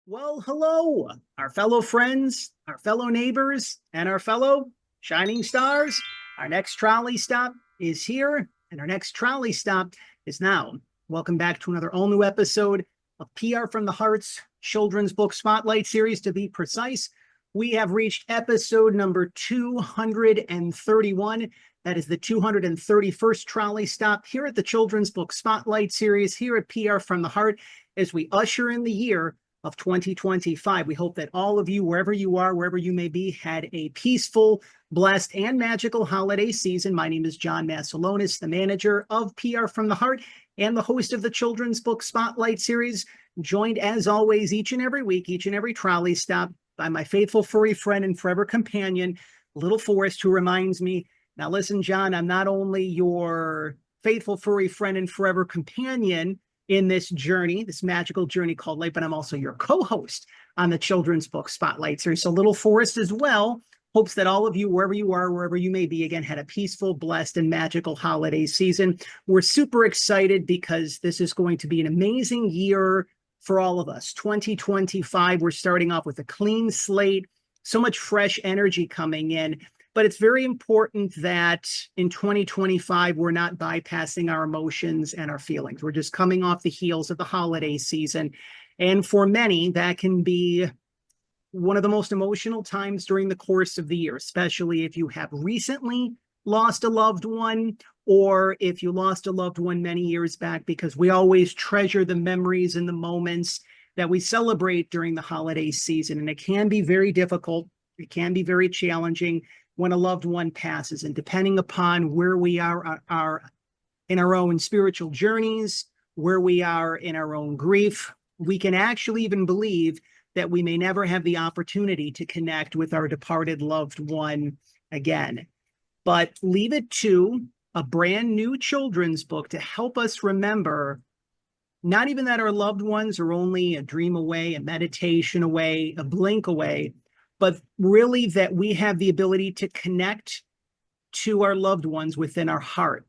Well, hello, our fellow friends, our fellow neighbors, and our fellow shining stars. Our next trolley stop is here, and our next trolley stop is now. Welcome back to another all-new episode of PR from the Heart's Children's Book Spotlight series, to be precise. We have reached episode number 231. That is the 231st trolley stop here at the Children's Book Spotlight series here at PR from the Heart as we usher in the year of 2025. We hope that all of you, wherever you are, wherever you may be, had a peaceful, blessed, and magical holiday season. My name is John Masiulionis, the manager of PR from the Heart and the host of the Children's Book Spotlight series, joined as always each and every week, each and every trolley stop, by my faithful furry friend and forever companion, little Forrest, who reminds me, now listen, John, I'm not only your faithful furry friend and forever companion in this journey, this magical journey called life, but I'm also your co-host on the Children's Book Spotlight series. So little Forrest as well hopes that all of you, wherever you are, wherever you may be, again, had a peaceful, blessed, and magical holiday season. We're super excited because this is going to be an amazing year for all of us. 2025, we're starting off with a clean slate, so much fresh energy coming in. But it's very important that in 2025, we're not bypassing our emotions and our feelings. We're just coming off the heels of the holiday season. And for many, that can be one of the most emotional times during the course of the year, especially if you have recently lost a loved one, or if you lost a loved one many years back, because we always treasure the memories and the moments that we celebrate during the holiday season. And it can be very difficult. It can be very challenging when a loved one passes. And depending upon where we are in our own spiritual journeys, where we are in our own grief, we can actually even believe that we may never have the opportunity to connect with our departed loved one again. But leave it to a brand new children's book to help us remember not even that our loved ones are only a dream away, a meditation away, a blink away, but really that we have the ability to connect to our loved ones within our heart,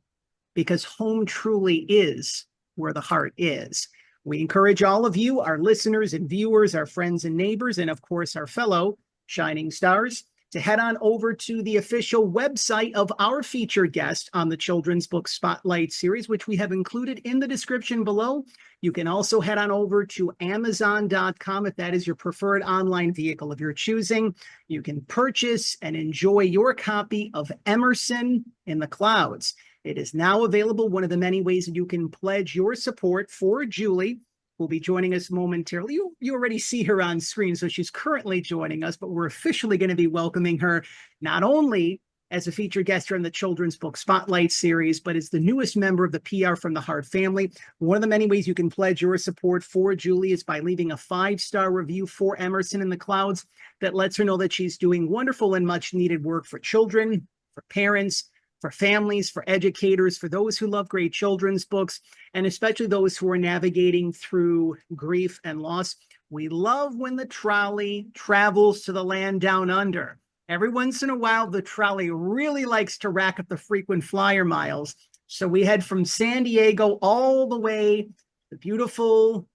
because home truly is where the heart is. We encourage all of you, our listeners and viewers, our friends and neighbors, and of course, our fellow shining stars, to head on over to the official website of our featured guest on the Children's Book Spotlight series, which we have included in the description below. You can also head on over to Amazon.com if that is your preferred online vehicle of your choosing. You can purchase and enjoy your copy of Emerson in the Clouds. It is now available, one of the many ways that you can pledge your support for Julie, who will be joining us momentarily. You already see her on screen, so she's currently joining us, but we're officially going to be welcoming her not only as a featured guest here in the Children's Book Spotlight series, but as the newest member of the PR from the Heart family. One of the many ways you can pledge your support for Julie is by leaving a 5-star review for Emerson in the Clouds that lets her know that she's doing wonderful and much needed work for children, for parents, for families, for educators, for those who love great children's books, and especially those who are navigating through grief and loss. We love when the trolley travels to the land down under. Every once in a while, the trolley really likes to rack up the frequent flyer miles. So we head from San Diego all the way to the beautiful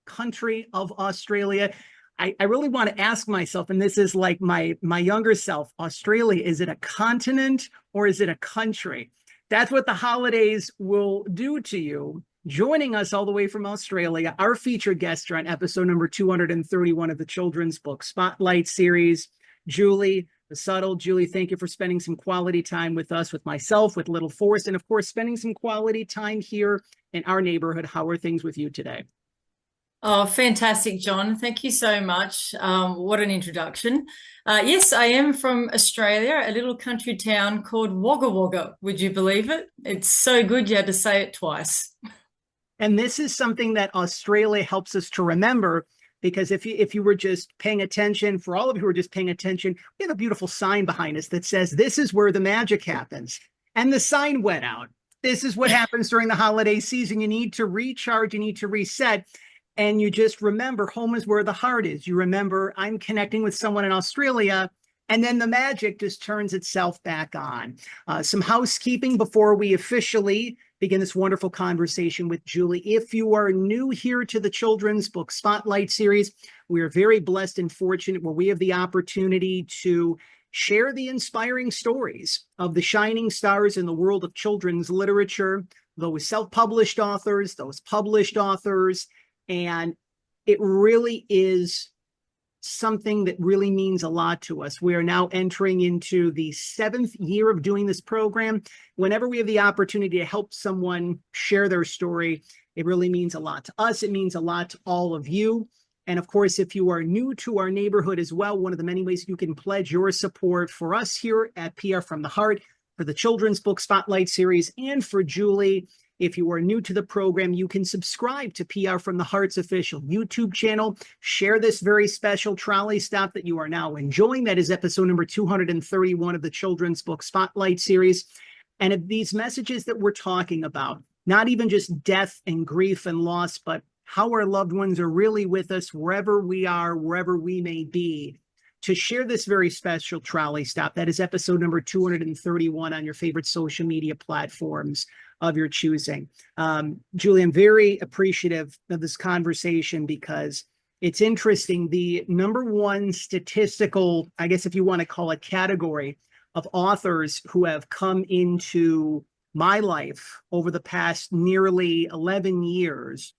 country of Australia. I really want to ask myself, and this is like my younger self, Australia, is it a continent or is it a country? That's what the holidays will do to you. Joining us all the way from Australia, our featured guest on episode number 231 of the Children's Book Spotlight series, Julie Busuttil. Julie, thank you for spending some quality time with us, with myself, with little Forrest, and of course, spending some quality time here in our neighborhood. How are things with you today? Oh, fantastic, John. Thank you so much. What an introduction. Yes, I am from Australia, a little country town called Wagga Wagga. Would you believe it? It's so good you had to say it twice. And this is something that Australia helps us to remember, because if you were just paying attention, for all of you who are just paying attention, we have a beautiful sign behind us that says, "This is where the magic happens." And the sign went out. This is what happens during the holiday season. You need to recharge, you need to reset. And you just remember home is where the heart is. You remember I'm connecting with someone in Australia, and then the magic just turns itself back on. Some housekeeping before we officially begin this wonderful conversation with Julie. If you are new here to the Children's Book Spotlight series, we are very blessed and fortunate where we have the opportunity to share the inspiring stories of the shining stars in the world of children's literature, those self-published authors, those published authors, and it really is something that really means a lot to us. We are now entering into the 7th year of doing this program. Whenever we have the opportunity to help someone share their story, it really means a lot to us. It means a lot to all of you. And of course, if you are new to our neighborhood as well, one of the many ways you can pledge your support for us here at PR from the Heart, for the Children's Book Spotlight series, and for Julie. If you are new to the program, you can subscribe to PR from the Heart's official YouTube channel. Share this very special trolley stop that you are now enjoying. That is episode number 231 of the Children's Book Spotlight series. And of these messages that we're talking about, not even just death and grief and loss, but how our loved ones are really with us wherever we are, wherever we may be. To share this very special trolley stop, that is episode number 231 on your favorite social media platforms of your choosing. Julie, I'm very appreciative of this conversation because it's interesting. The number one statistical, I guess if you want to call it, category of authors who have come into my life over the past nearly 11 years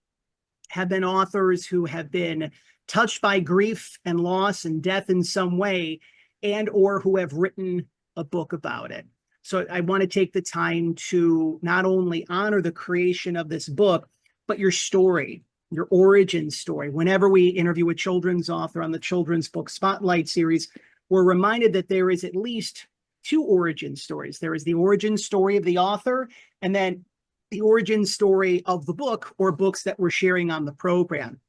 have been authors who have been touched by grief and loss and death in some way, and or who have written a book about it. So I want to take the time to not only honor the creation of this book, but your story, your origin story. Whenever we interview a children's author on the Children's Book Spotlight series, we're reminded that there is at least 2 origin stories. There is the origin story of the author, and then the origin story of the book or books that we're sharing on the program.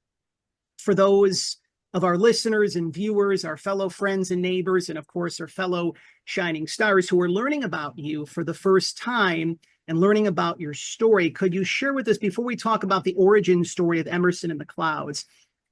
For those of our listeners and viewers, our fellow friends and neighbors, and of course, our fellow shining stars who are learning about you for the first time and learning about your story, could you share with us, before we talk about the origin story of Emerson in the Clouds,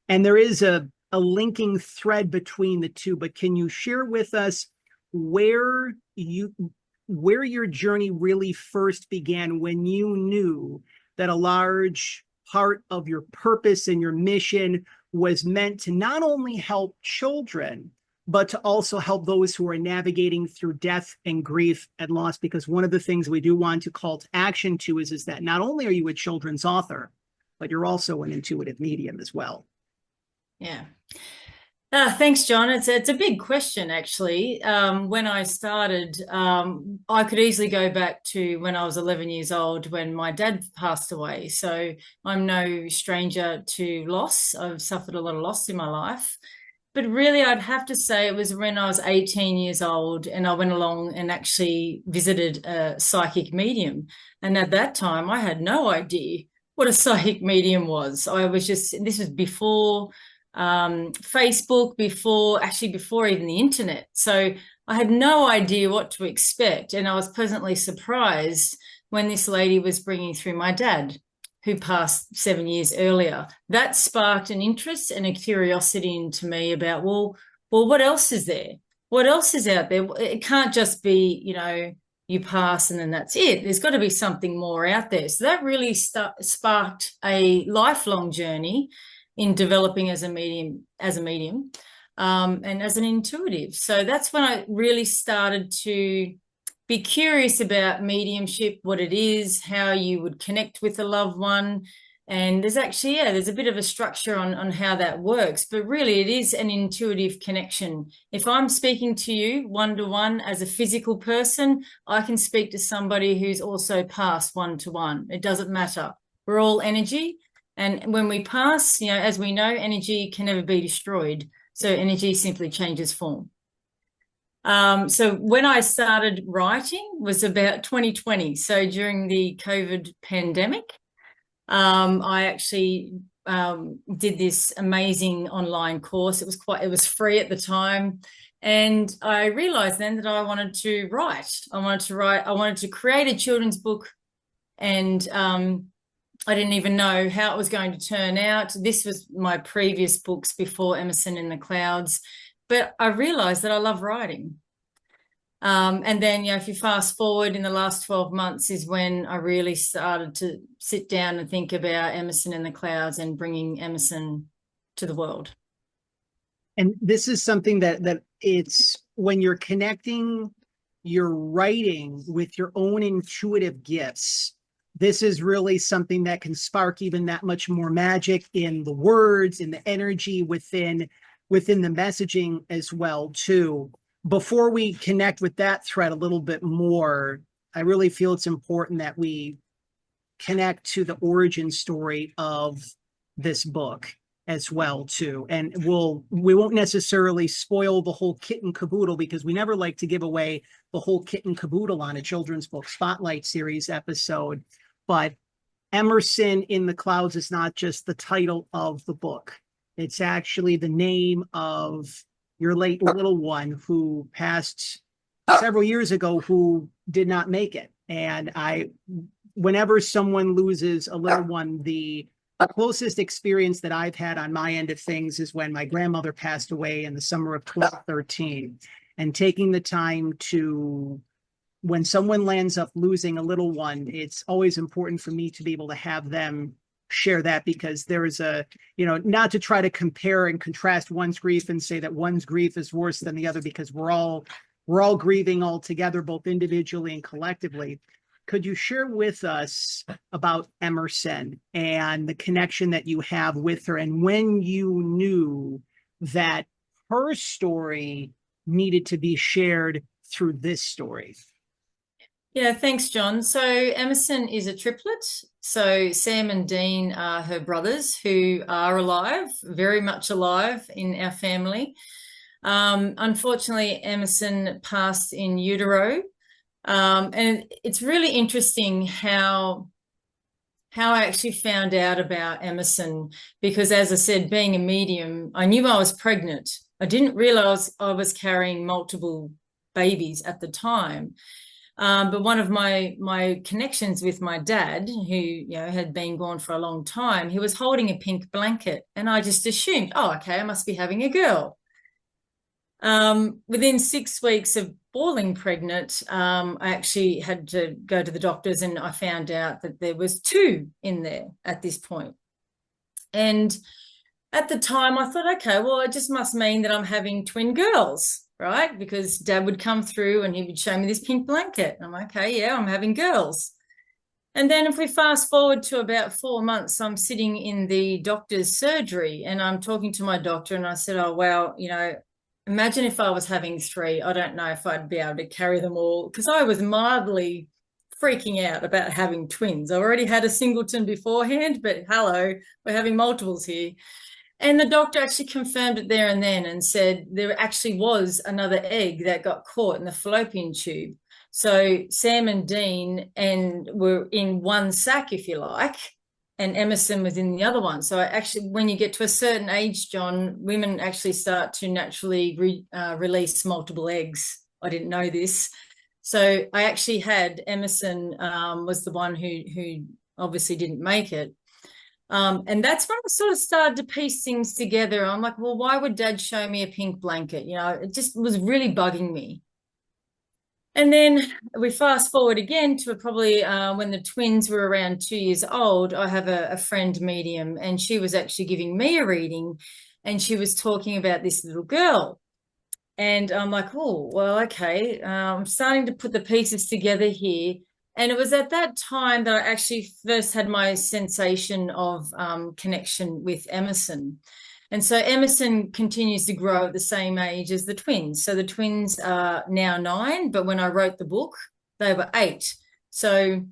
and there is a linking thread between the two, but can you share with us where your journey really first began, when you knew that a large part of your purpose and your mission was meant to not only help children, but to also help those who are navigating through death and grief and loss? Because one of the things we do want to call to action to is that not only are you a children's author, but you're also an intuitive medium as well. Yeah. Thanks, John. It's a big question, actually. When I started, I could easily go back to when I was 11 years old when my dad passed away. So I'm no stranger to loss. I've suffered a lot of loss in my life. But really, I'd have to say it was when I was 18 years old and I went along and actually visited a psychic medium. And at that time, I had no idea what a psychic medium was. This was before Facebook, before even the internet. So I had no idea what to expect. And I was pleasantly surprised when this lady was bringing through my dad, who passed 7 years earlier. That sparked an interest and a curiosity into me about, well, what else is there? What else is out there? It can't just be, you pass and then that's it. There's got to be something more out there. So that really sparked a lifelong journey in developing as a medium, and as an intuitive. So that's when I really started to be curious about mediumship, what it is, how you would connect with a loved one. And there's a bit of a structure on how that works, but really it is an intuitive connection. If I'm speaking to you one-to-one as a physical person, I can speak to somebody who's also passed one-to-one. It doesn't matter. We're all energy. And when we pass, as we know, energy can never be destroyed. So energy simply changes form. So when I started writing was about 2020. So during the COVID pandemic, I actually did this amazing online course. It was free at the time. And I realized then that I wanted to write. I wanted to create a children's book, and I didn't even know how it was going to turn out. This was my previous books before Emerson in the Clouds, but I realized that I love writing. And then, if you fast forward in the last 12 months is when I really started to sit down and think about Emerson in the clouds and bringing Emerson to the world. And this is something that it's when you're connecting your writing with your own intuitive gifts, this is really something that can spark even that much more magic in the words, in the energy within the messaging as well too. Before we connect with that thread a little bit more, I really feel it's important that we connect to the origin story of this book as well too. And we won't necessarily spoil the whole kit and caboodle, because we never like to give away the whole kit and caboodle on a children's book spotlight series episode. But Emerson in the Clouds is not just the title of the book. It's actually the name of your late little one who passed several years ago, who did not make it. And whenever someone loses a little one, the closest experience that I've had on my end of things is when my grandmother passed away in the summer of 2013. And taking the time to, when someone lands up losing a little one, it's always important for me to be able to have them share that, because there is not to try to compare and contrast one's grief and say that one's grief is worse than the other, because we're all grieving all together, both individually and collectively. Could you share with us about Emerson and the connection that you have with her, and when you knew that her story needed to be shared through this story? Yeah, thanks, John. So Emerson is a triplet. So Sam and Dean are her brothers, who are alive, very much alive in our family. Unfortunately, Emerson passed in utero. And it's really interesting how I actually found out about Emerson, because, as I said, being a medium, I knew I was pregnant. I didn't realize I was carrying multiple babies at the time. But one of my connections with my dad, who had been gone for a long time, he was holding a pink blanket, and I just assumed, oh, okay, I must be having a girl. Within 6 weeks of falling pregnant, I actually had to go to the doctors, and I found out that there was 2 in there at this point. And at the time I thought, okay, well, it just must mean that I'm having twin girls, right? Because Dad would come through and he would show me this pink blanket. And I'm like, okay, yeah, I'm having girls. And then if we fast forward to about 4 months, I'm sitting in the doctor's surgery, and I'm talking to my doctor, and I said, oh, well, imagine if I was having 3. I don't know if I'd be able to carry them all, because I was mildly freaking out about having twins. I already had a singleton beforehand, but hello, we're having multiples here. And the doctor actually confirmed it there and then and said there actually was another egg that got caught in the fallopian tube. So Sam and Dean were in one sack, if you like, and Emerson was in the other one. So actually, when you get to a certain age, John, women actually start to naturally release multiple eggs. I didn't know this. So I actually had Emerson was the one who obviously didn't make it. And that's when I sort of started to piece things together. I'm like, well, why would Dad show me a pink blanket? It just was really bugging me. And then we fast forward again to probably when the twins were around 2 years old. I have a friend medium, and she was actually giving me a reading, and she was talking about this little girl. And I'm like, oh, well, okay. I'm starting to put the pieces together here. And it was at that time that I actually first had my sensation of connection with Emerson. And so Emerson continues to grow at the same age as the twins. So the twins are now 9, but when I wrote the book, they were 8. So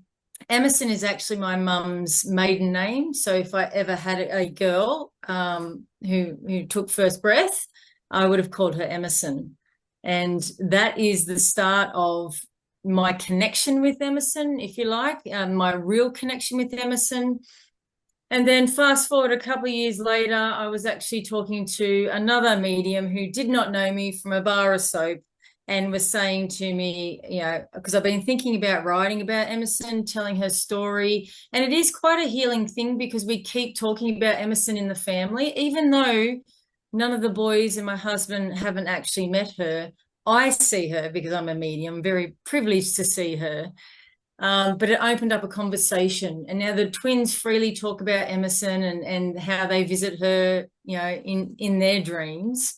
Emerson is actually my mum's maiden name. So if I ever had a girl who took first breath, I would have called her Emerson. And that is the start of my connection with Emerson, if you like, my real connection with Emerson. And then fast forward a couple of years later, I was actually talking to another medium who did not know me from a bar of soap, and was saying to me, because I've been thinking about writing about Emerson, telling her story. And it is quite a healing thing, because we keep talking about Emerson in the family, even though none of the boys and my husband haven't actually met her. I see her because I'm a medium, I'm very privileged to see her. But it opened up a conversation, and now the twins freely talk about Emerson and how they visit her, in their dreams.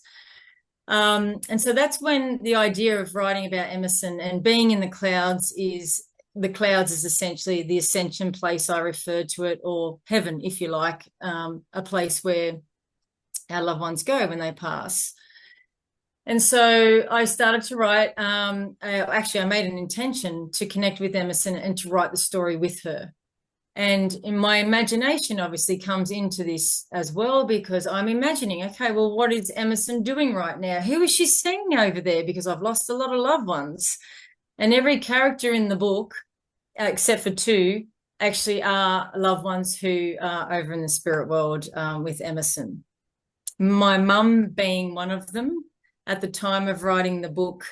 And so that's when the idea of writing about Emerson and being in the clouds is essentially the ascension place, I refer to it, or heaven, if you like, a place where our loved ones go when they pass. And so I started to write. Actually, I made an intention to connect with Emerson and to write the story with her. And in my imagination obviously comes into this as well, because I'm imagining, okay, well, what is Emerson doing right now? Who is she seeing over there? Because I've lost a lot of loved ones. And every character in the book, except for two, actually are loved ones who are over in the spirit world with Emerson. My mum being one of them. At the time of writing the book,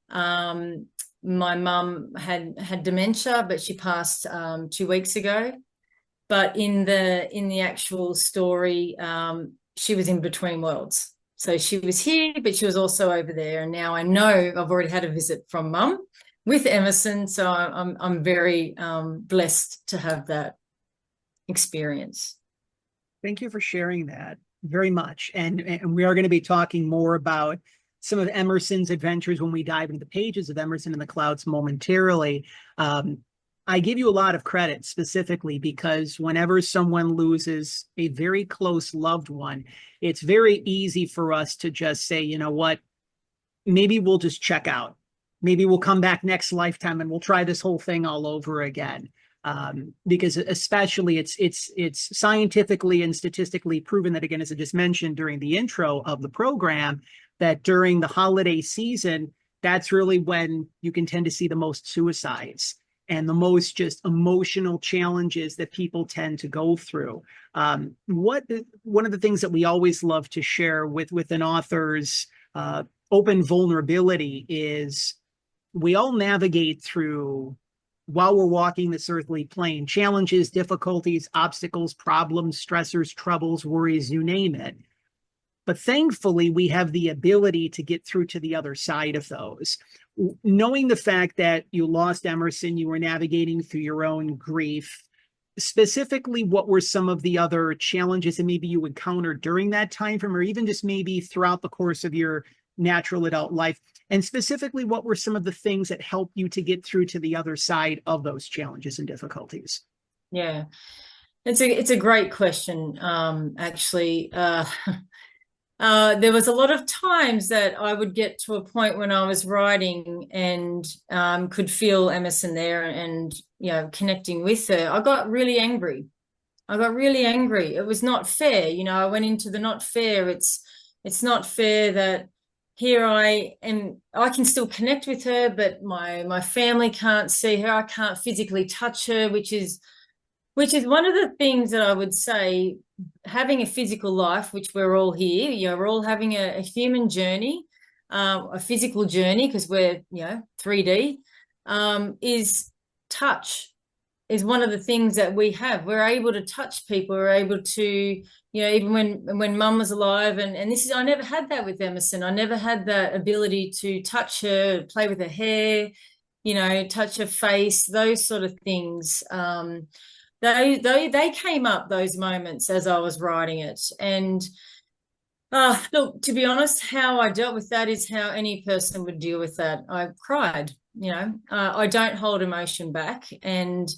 my mum had dementia, but she passed 2 weeks ago. But in the actual story, she was in between worlds. So she was here, but she was also over there. And now I know I've already had a visit from mum with Emerson, so I'm very blessed to have that experience. Thank you for sharing that very much. And we are going to be talking more about some of Emerson's adventures when we dive into the pages of Emerson in the Clouds momentarily. I give you a lot of credit specifically because whenever someone loses a very close loved one, it's very easy for us to just say, you know what, maybe we'll just check out. Maybe we'll come back next lifetime and we'll try this whole thing all over again. Because especially it's scientifically and statistically proven that, again, as I just mentioned during the intro of the program, that during the holiday season, that's really when you can tend to see the most suicides and the most just emotional challenges that people tend to go through. One of the things that we always love to share with an author's open vulnerability is we all navigate through, while we're walking this earthly plane, challenges, difficulties, obstacles, problems, stressors, troubles, worries, you name it. But thankfully, we have the ability to get through to the other side of those. Knowing the fact that you lost Emerson, you were navigating through your own grief, specifically, what were some of the other challenges that maybe you encountered during that time frame, or even just maybe throughout the course of your natural adult life? And specifically, what were some of the things that helped you to get through to the other side of those challenges and difficulties? Yeah, it's a great question, actually. There was a lot of times that I would get to a point when I was writing and could feel Emerson there and, connecting with her. I got really angry. It was not fair. I went into the not fair. It's not fair that here I am, I can still connect with her, but my family can't see her. I can't physically touch her, which is one of the things that I would say, having a physical life, which we're all here, we're all having a human journey, a physical journey, because we're, 3D, is touch is one of the things that we have. We're able to touch people. We're able to, even when mum was alive, and this is, I never had that with Emerson. I never had that ability to touch her, play with her hair, touch her face, those sort of things. They came up, those moments, as I was writing it. And look, to be honest, how I dealt with that is how any person would deal with that. I cried. I don't hold emotion back. And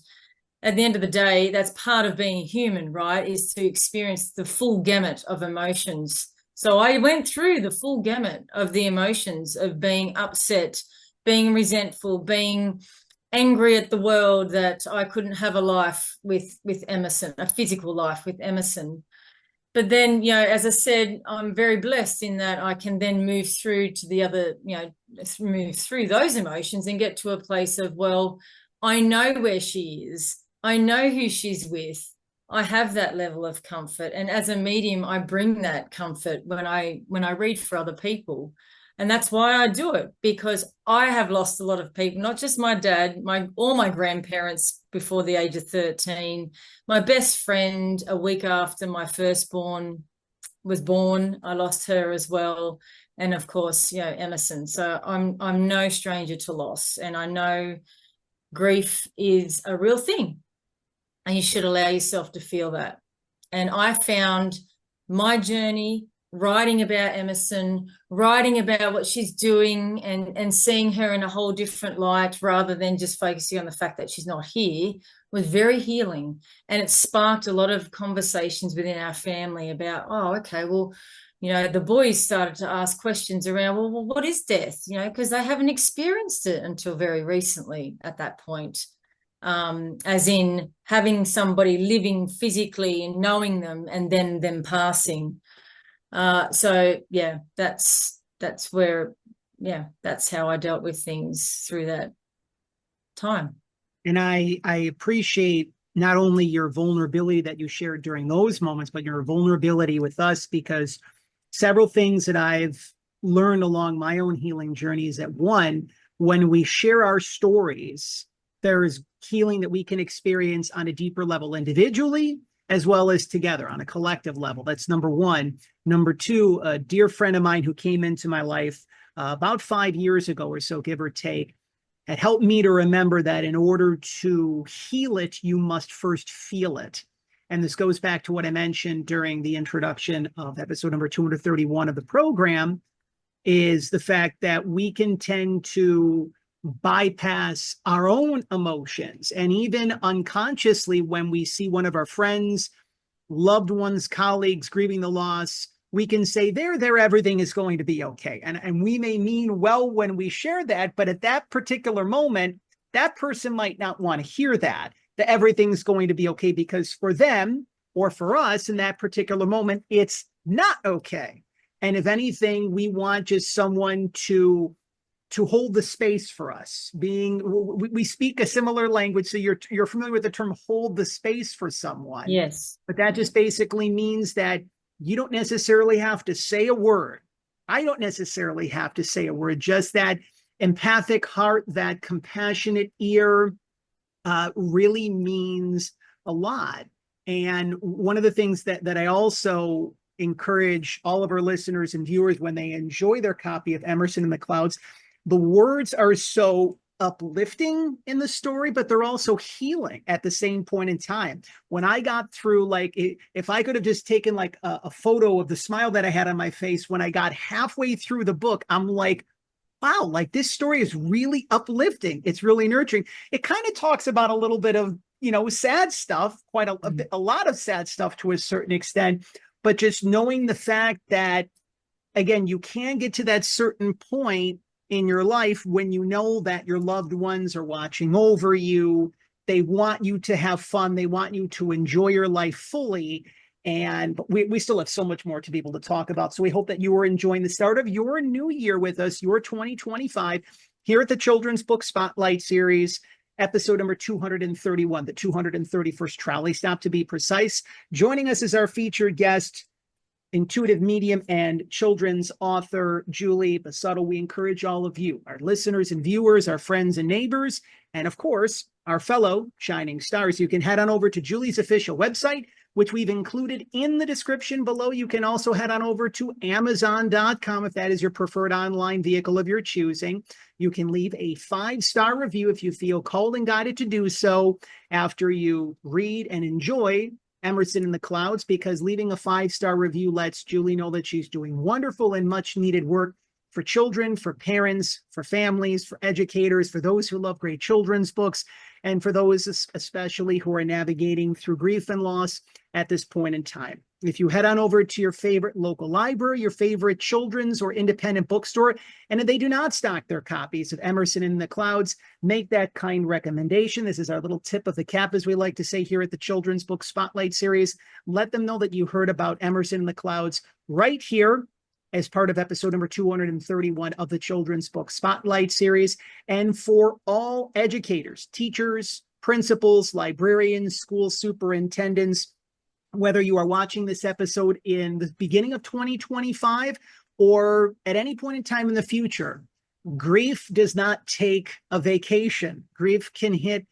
at the end of the day, that's part of being human, right, is to experience the full gamut of emotions. So I went through the full gamut of the emotions of being upset, being resentful, being angry at the world that I couldn't have a life with Emerson, a physical life with Emerson. But then, as I said, I'm very blessed in that I can then move through to the other, move through those emotions and get to a place of, well, I know where she is. I know who she's with. I have that level of comfort. And as a medium, I bring that comfort when I read for other people. And that's why I do it, because I have lost a lot of people, not just my dad, all my grandparents before the age of 13, my best friend a week after my firstborn was born, I lost her as well. And of course, Emerson. So I'm no stranger to loss, and I know grief is a real thing, and you should allow yourself to feel that. And I found my journey writing about Emerson, writing about what she's doing, and seeing her in a whole different light rather than just focusing on the fact that she's not here, was very healing. And it sparked a lot of conversations within our family about, oh, okay, well, the boys started to ask questions around, well, what is death? Because they haven't experienced it until very recently at that point. As in having somebody living physically and knowing them and then them passing. So yeah, that's where, that's how I dealt with things through that time. And I appreciate not only your vulnerability that you shared during those moments, but your vulnerability with us, because several things that I've learned along my own healing journey is that, one, when we share our stories, there is healing that we can experience on a deeper level individually, as well as together on a collective level. That's number one. Number two, a dear friend of mine who came into my life about 5 years ago or so, give or take, had helped me to remember that in order to heal it, you must first feel it. And this goes back to what I mentioned during the introduction of episode number 231 of the program, is the fact that we can tend to bypass our own emotions. And even unconsciously, when we see one of our friends, loved ones, colleagues grieving the loss, we can say, there, everything is going to be okay. And we may mean well when we share that, but at that particular moment, that person might not want to hear that everything's going to be okay, because for them or for us in that particular moment, it's not okay. And if anything, we want just someone to hold the space for us. We speak a similar language, so you're familiar with the term hold the space for someone. Yes. But that just basically means that you don't necessarily have to say a word. I don't necessarily have to say a word, just that empathic heart, that compassionate ear really means a lot. And one of the things that I also encourage all of our listeners and viewers when they enjoy their copy of Emerson in the Clouds, the words are so uplifting in the story, but they're also healing at the same point in time. When I got through, like, if I could have just taken like a photo of the smile that I had on my face when I got halfway through the book, I'm like, wow, like this story is really uplifting. It's really nurturing. It kind of talks about a little bit of, sad stuff, quite a lot of sad stuff to a certain extent, but just knowing the fact that, again, you can get to that certain point in your life when you know that your loved ones are watching over you. They want you to have fun. They want you to enjoy your life fully. And we still have so much more to be able to talk about. So we hope that you are enjoying the start of your new year with us, your 2025, here at the Children's Book Spotlight Series, episode number 231, the 231st trolley stop to be precise. Joining us is our featured guest, intuitive medium and children's author, Julie Busuttil. We encourage all of you, our listeners and viewers, our friends and neighbors, and of course, our fellow shining stars. You can head on over to Julie's official website, which we've included in the description below. You can also head on over to Amazon.com if that is your preferred online vehicle of your choosing. You can leave a 5-star review if you feel called and guided to do so after you read and enjoy Emerson in the Clouds, because leaving a 5-star review lets Julie know that she's doing wonderful and much needed work for children, for parents, for families, for educators, for those who love great children's books, and for those especially who are navigating through grief and loss at this point in time. If you head on over to your favorite local library, your favorite children's or independent bookstore, and if they do not stock their copies of Emerson in the Clouds, make that kind recommendation. This is our little tip of the cap, as we like to say here at the Children's Book Spotlight Series. Let them know that you heard about Emerson in the Clouds right here as part of episode number 231 of the Children's Book Spotlight Series. And for all educators, teachers, principals, librarians, school superintendents, whether you are watching this episode in the beginning of 2025 or at any point in time in the future, grief does not take a vacation. Grief can hit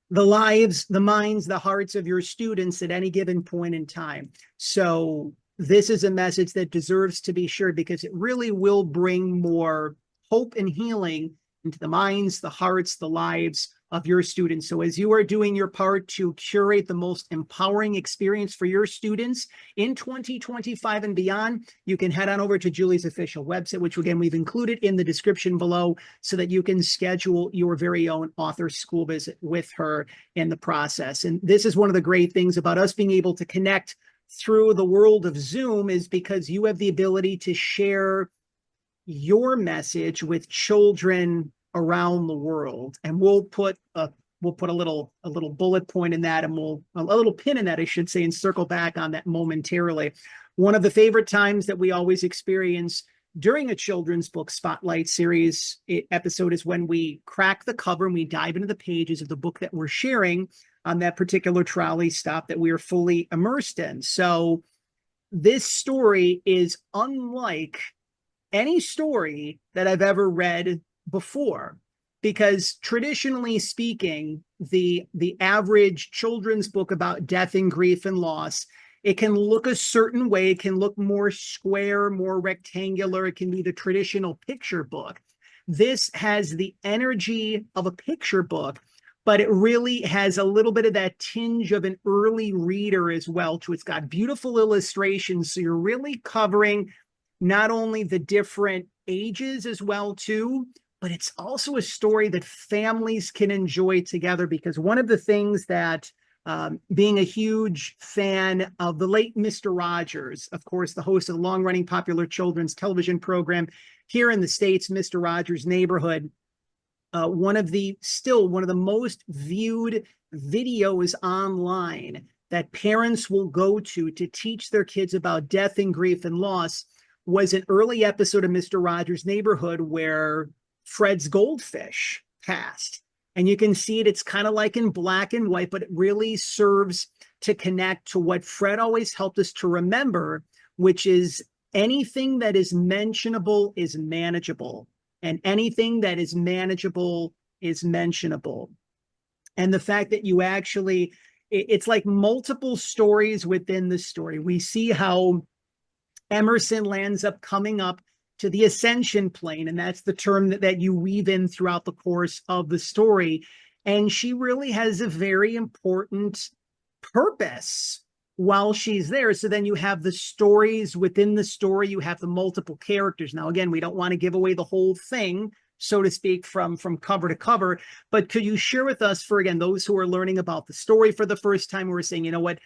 the lives, the minds, the hearts of your students at any given point in time. So this is a message that deserves to be shared because it really will bring more hope and healing into the minds, the hearts, the lives of your students. So as you are doing your part to curate the most empowering experience for your students in 2025 and beyond, you can head on over to Julie's official website, which again, we've included in the description below so that you can schedule your very own author school visit with her in the process. And this is one of the great things about us being able to connect through the world of Zoom is because you have the ability to share your message with children around the world. And we'll put a little bullet point in that, and a little pin in that, I should say, and circle back on that momentarily. One of the favorite times that we always experience during a children's book spotlight series episode is when we crack the cover and we dive into the pages of the book that we're sharing on that particular trolley stop that we are fully immersed in. So this story is unlike any story that I've ever read before, because traditionally speaking, the average children's book about death and grief and loss, it can look a certain way. It can look more square, more rectangular. It can be the traditional picture book. This has the energy of a picture book, but it really has a little bit of that tinge of an early reader as well, too. It's got beautiful illustrations, so you're really covering not only the different ages as well, too, but it's also a story that families can enjoy together, because one of the things that being a huge fan of the late Mr. Rogers, of course, the host of the long-running popular children's television program here in the States, Mr. Rogers' Neighborhood, one of the most viewed videos online that parents will go to teach their kids about death and grief and loss was an early episode of Mr. Rogers' Neighborhood where Fred's goldfish passed. And you can see it, it's kind of like in black and white, but it really serves to connect to what Fred always helped us to remember, which is anything that is mentionable is manageable, and anything that is manageable is mentionable. And the fact that you actually, it's like multiple stories within the story. We see how Emerson lands up coming up to the ascension plane, and that's the term that you weave in throughout the course of the story. And she really has a very important purpose while she's there. So then you have the stories within the story, you have the multiple characters. Now, again, we don't want to give away the whole thing, so to speak, from cover to cover, but could you share with us, for again, those who are learning about the story for the first time, who are saying, you know what,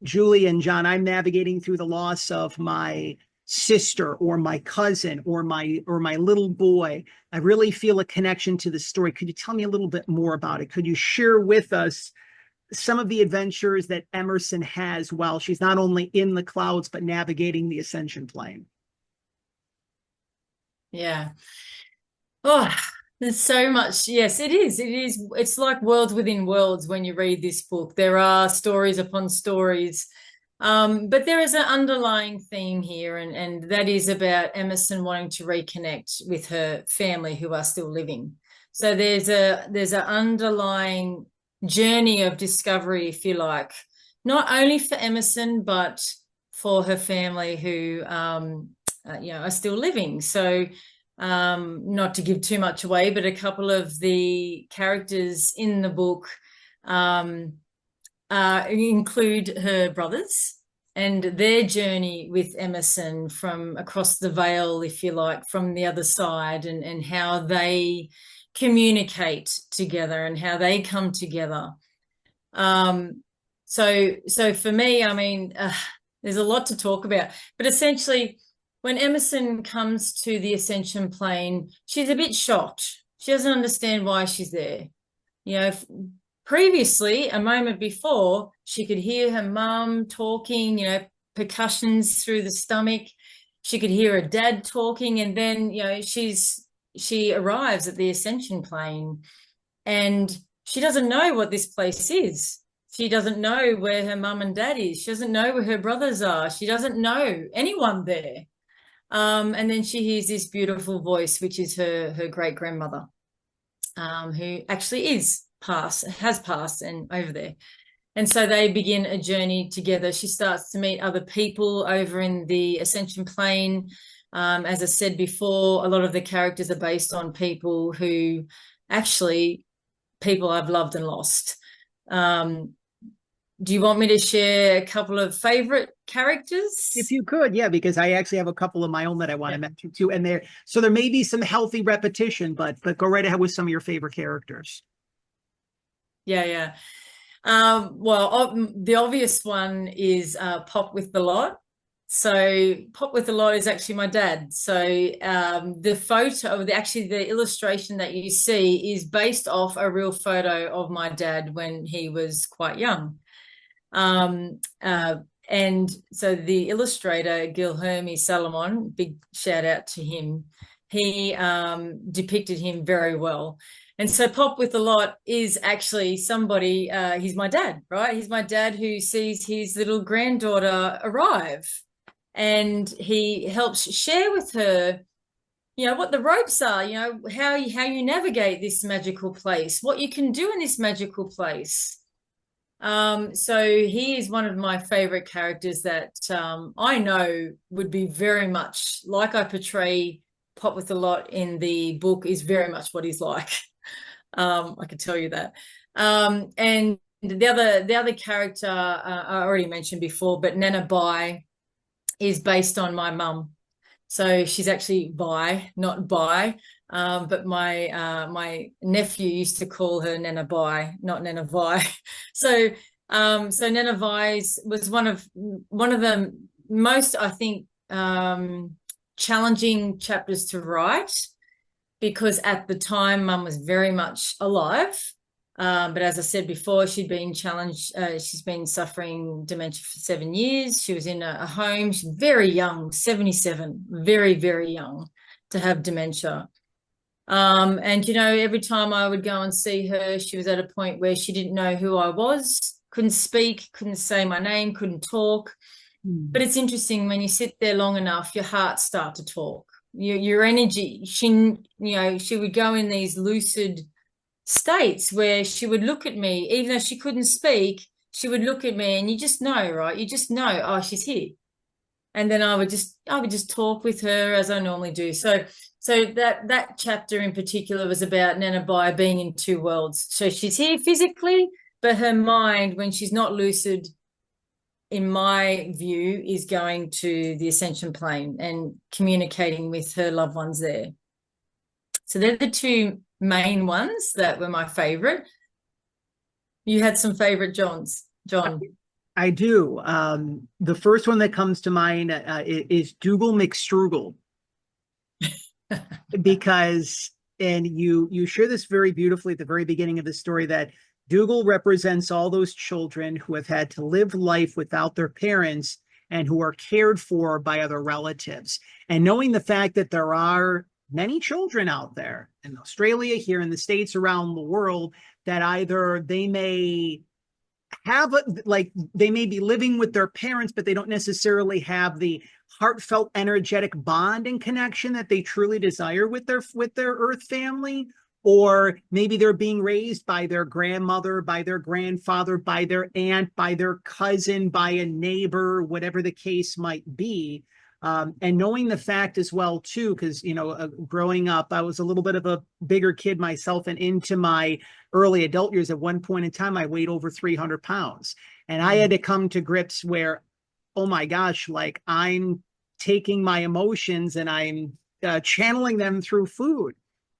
Julie and John, I'm navigating through the loss of my sister or my cousin or my little boy. I really feel a connection to the story. Could you tell me a little bit more about it? Could you share with us some of the adventures that Emerson has while she's not only in the clouds, but navigating the ascension plane? Yeah. Oh, there's so much. Yes, it is. It is. It's like worlds within worlds when you read this book. There are stories upon stories. But there is an underlying theme here, and that is about Emerson wanting to reconnect with her family who are still living. So there's an underlying journey of discovery, if you like, not only for Emerson, but for her family who are still living. So not to give too much away, but a couple of the characters in the book include her brothers and their journey with Emerson from across the veil, if you like, from the other side, and how they communicate together and how they come together. So for me, I mean, there's a lot to talk about, but essentially when Emerson comes to the ascension plane, she's a bit shocked. She doesn't understand why she's there. You know, previously, a moment before, she could hear her mum talking, percussions through the stomach. She could hear her dad talking, and then, she arrives at the ascension plane, and she doesn't know what this place is. She doesn't know where her mum and dad is. She doesn't know where her brothers are. She doesn't know anyone there. And then she hears this beautiful voice, which is her great-grandmother, who actually has passed and over there. And so they begin a journey together. She starts to meet other people over in the Ascension plane. As I said before, a lot of the characters are based on people who actually people I've loved and lost. Do you want me to share a couple of favorite characters? If you could, yeah, because I actually have a couple of my own that I want to mention too. And there may be some healthy repetition, but go right ahead with some of your favorite characters. Yeah. Well, the obvious one is Pop with the Lot. So Pop with the Lot is actually my dad. So the photo, actually the illustration that you see is based off a real photo of my dad when he was quite young. And so the illustrator, Gilherme Salomon, big shout out to him, he depicted him very well. And so Pop with a Lot is actually somebody, he's my dad, right? He's my dad who sees his little granddaughter arrive, and he helps share with her, what the ropes are, how you navigate this magical place, what you can do in this magical place. So he is one of my favorite characters that I know would be very much like I portray Pop with a Lot in the book, is very much what he's like. I can tell you that. And the other character I already mentioned before, but Nana Bai is based on my mum. So she's actually Bai, not Bai. But my nephew used to call her Nana Bai, not Nana Vi. So Nana Vi was one of the most, I think, challenging chapters to write, because at the time Mum was very much alive. But as I said before, she'd been challenged. She's been suffering dementia for 7 years. She was in a home. She's very young, 77, very, very young to have dementia. And, every time I would go and see her, she was at a point where she didn't know who I was, couldn't speak, couldn't say my name, couldn't talk. But it's interesting, when you sit there long enough, your heart starts to talk. Your energy, she would go in these lucid states where she would look at me, even though she couldn't speak, she would look at me, and you just know, right? You just know, oh, she's here. And then I would just talk with her as I normally do. So that chapter in particular was about Nana Bai being in two worlds. So she's here physically, but her mind, when she's not lucid, in my view, is going to the Ascension plane and communicating with her loved ones there. So they're the two main ones that were my favorite. You had some favorite John. I do. The first one that comes to mind is Dougal McStrugel. Because, and you share this very beautifully at the very beginning of the story, that Dougal represents all those children who have had to live life without their parents and who are cared for by other relatives. And knowing the fact that there are many children out there in Australia, here in the States, around the world, that either they may have they may be living with their parents, but they don't necessarily have the heartfelt, energetic bond and connection that they truly desire with their earth family. Or maybe they're being raised by their grandmother, by their grandfather, by their aunt, by their cousin, by a neighbor, whatever the case might be. And knowing the fact as well, too, because, growing up, I was a little bit of a bigger kid myself, and into my early adult years, at one point in time, I weighed over 300 pounds. And I had to come to grips where, oh my gosh, like, I'm taking my emotions and I'm channeling them through food,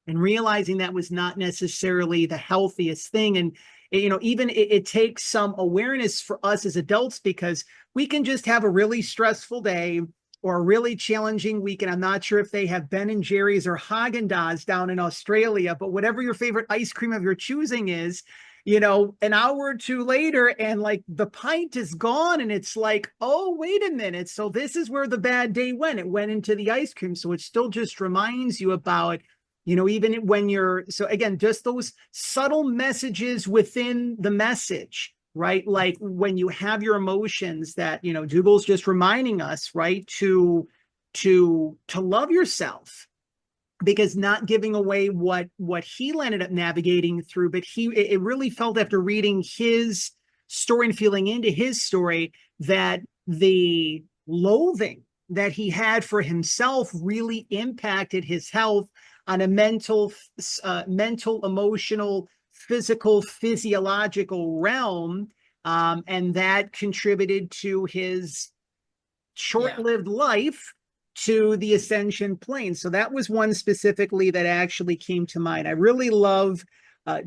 and realizing that was not necessarily the healthiest thing. And, even it takes some awareness for us as adults, because we can just have a really stressful day or a really challenging week. And I'm not sure if they have Ben and Jerry's or Haagen-Dazs down in Australia, but whatever your favorite ice cream of your choosing is, an hour or two later, and like the pint is gone, and it's like, oh, wait a minute. So this is where the bad day went. It went into the ice cream. So it still just reminds you about, even when so again, just those subtle messages within the message, right? Like when you have your emotions, that, Dougal's just reminding us, right, to love yourself, because not giving away what he ended up navigating through, but it really felt, after reading his story and feeling into his story, that the loathing that he had for himself really impacted his health on a mental, emotional, physical, physiological realm. And that contributed to his short-lived life to the ascension plane. So that was one specifically that actually came to mind. I really love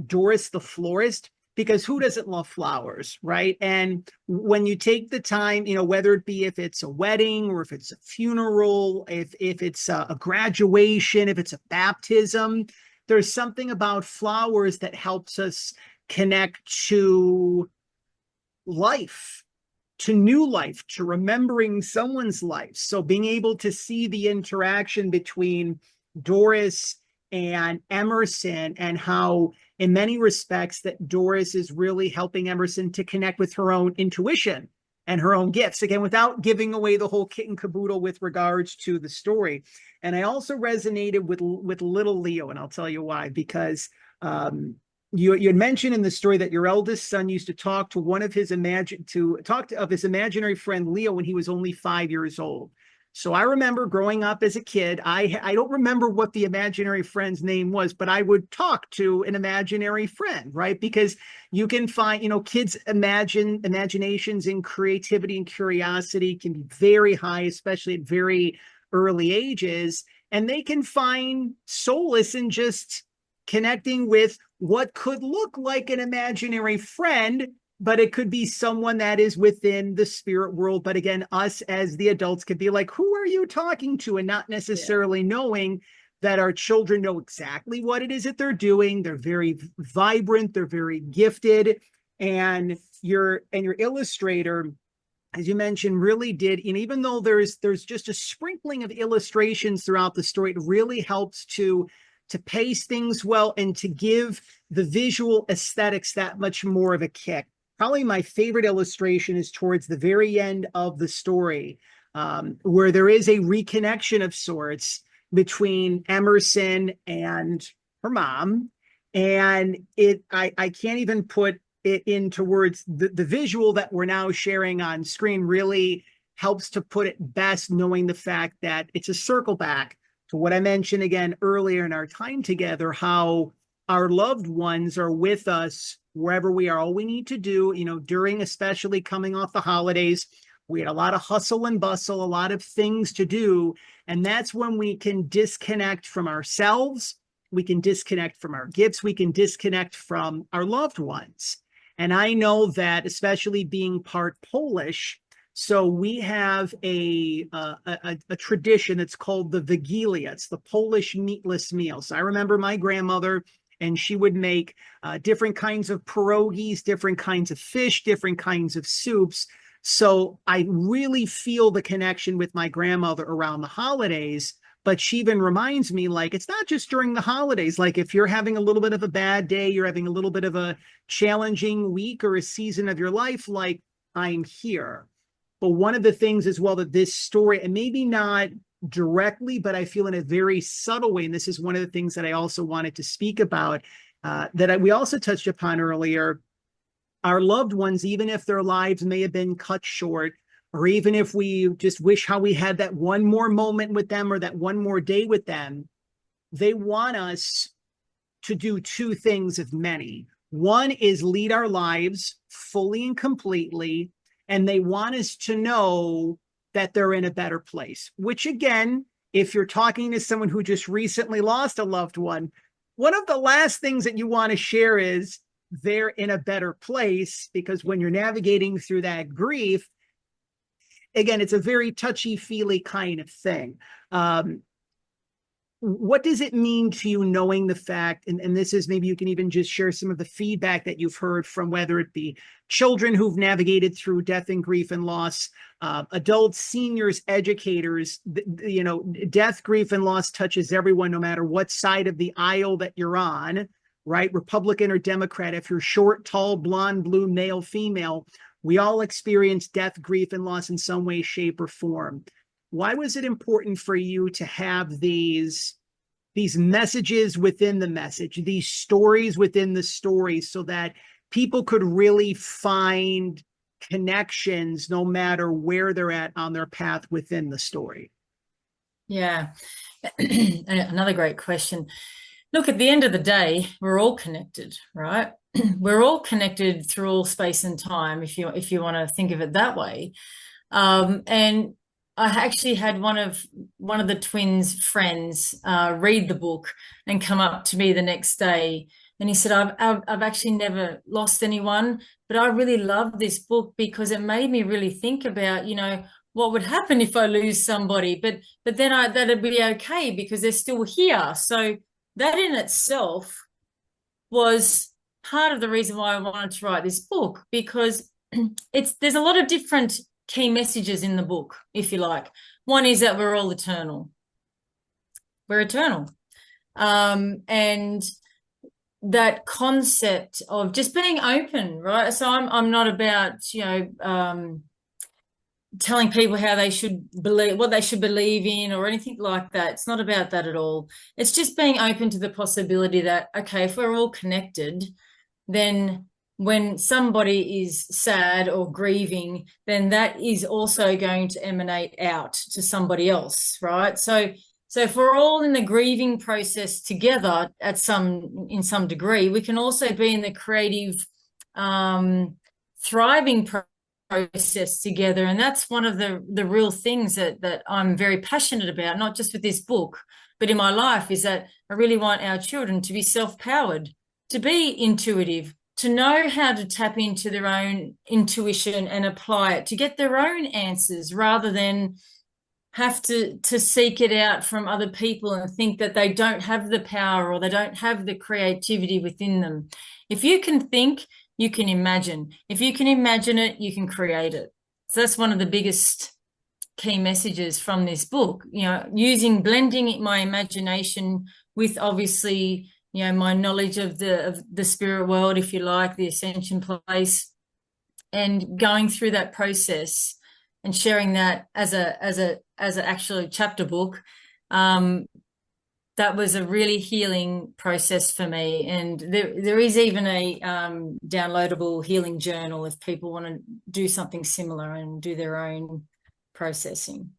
Doris the florist, because who doesn't love flowers, right? And when you take the time, whether it be if it's a wedding or if it's a funeral, if it's a graduation, if it's a baptism, there's something about flowers that helps us connect to life, to new life, to remembering someone's life. So being able to see the interaction between Doris and Emerson, and how in many respects that Doris is really helping Emerson to connect with her own intuition and her own gifts, again, without giving away the whole kit and caboodle with regards to the story. And I also resonated with little Leo, and I'll tell you why, because you had mentioned in the story that your eldest son used to talk to one of his of his imaginary friend Leo when he was only 5 years old. So I remember growing up as a kid, I don't remember what the imaginary friend's name was, but I would talk to an imaginary friend, right? Because you can find, kids' imaginations and creativity and curiosity can be very high, especially at very early ages, and they can find solace in just connecting with what could look like an imaginary friend, but it could be someone that is within the spirit world. But again, us as the adults could be like, who are you talking to? And not necessarily knowing that our children know exactly what it is that they're doing. They're very vibrant. They're very gifted. And your illustrator, as you mentioned, really did. And even though there's just a sprinkling of illustrations throughout the story, it really helps to pace things well and to give the visual aesthetics that much more of a kick. Probably my favorite illustration is towards the very end of the story, where there is a reconnection of sorts between Emerson and her mom. And I can't even put it into words. The visual that we're now sharing on screen really helps to put it best, knowing the fact that it's a circle back to what I mentioned again earlier in our time together, how our loved ones are with us wherever we are. All we need to do, during, especially coming off the holidays, we had a lot of hustle and bustle, a lot of things to do. And that's when we can disconnect from ourselves. We can disconnect from our gifts. We can disconnect from our loved ones. And I know that, especially being part Polish, so we have a tradition that's called the Wigilia. It's the Polish meatless meal. So I remember my grandmother, and she would make different kinds of pierogies, different kinds of fish, different kinds of soups. So I really feel the connection with my grandmother around the holidays. But she even reminds me, like, it's not just during the holidays. Like, if you're having a little bit of a bad day, you're having a little bit of a challenging week or a season of your life, like, I'm here. But one of the things as well that this story, and maybe not directly, but I feel in a very subtle way, and this is one of the things that I also wanted to speak about, we also touched upon earlier, our loved ones, even if their lives may have been cut short, or even if we just wish how we had that one more moment with them or that one more day with them, they want us to do two things of many. One is lead our lives fully and completely, and they want us to know that they're in a better place, which again, if you're talking to someone who just recently lost a loved one, one of the last things that you want to share is they're in a better place, because when you're navigating through that grief, again, it's a very touchy-feely kind of thing. What does it mean to you knowing the fact, and this is maybe you can even just share some of the feedback that you've heard from whether it be children who've navigated through death and grief and loss, adults, seniors, educators, death, grief, and loss touches everyone, no matter what side of the aisle that you're on, right? Republican or Democrat, if you're short, tall, blonde, blue, male, female, we all experience death, grief, and loss in some way, shape, or form. Why was it important for you to have these messages within the message, these stories within the stories, so that people could really find connections no matter where they're at on their path within the story? Yeah. Another great question. Look, at the end of the day, we're all connected, right? We're all connected through all space and time, if you want to think of it that way. And I actually had one of the twins' friends read the book and come up to me the next day, and he said, "I've actually never lost anyone, but I really love this book because it made me really think about, what would happen if I lose somebody, but then that'd be okay because they're still here." So that in itself was part of the reason why I wanted to write this book, because there's a lot of different key messages in the book, if you like. One is that we're all eternal. We're eternal. And that concept of just being open, right? So I'm not about, telling people how they should believe, what they should believe in, or anything like that. It's not about that at all. It's just being open to the possibility that, okay, if we're all connected, then when somebody is sad or grieving, then that is also going to emanate out to somebody else, right? So if we're all in the grieving process together in some degree, we can also be in the creative, thriving process together. And that's one of the real things that I'm very passionate about, not just with this book, but in my life, is that I really want our children to be self-powered, to be intuitive, to know how to tap into their own intuition and apply it, to get their own answers rather than have to seek it out from other people and think that they don't have the power or they don't have the creativity within them. If you can think, you can imagine. If you can imagine it, you can create it. So that's one of the biggest key messages from this book, blending my imagination with, obviously, my knowledge of the spirit world, if you like, the ascension place, and going through that process and sharing that as an actual chapter book. That was a really healing process for me. And there is even a downloadable healing journal if people want to do something similar and do their own processing.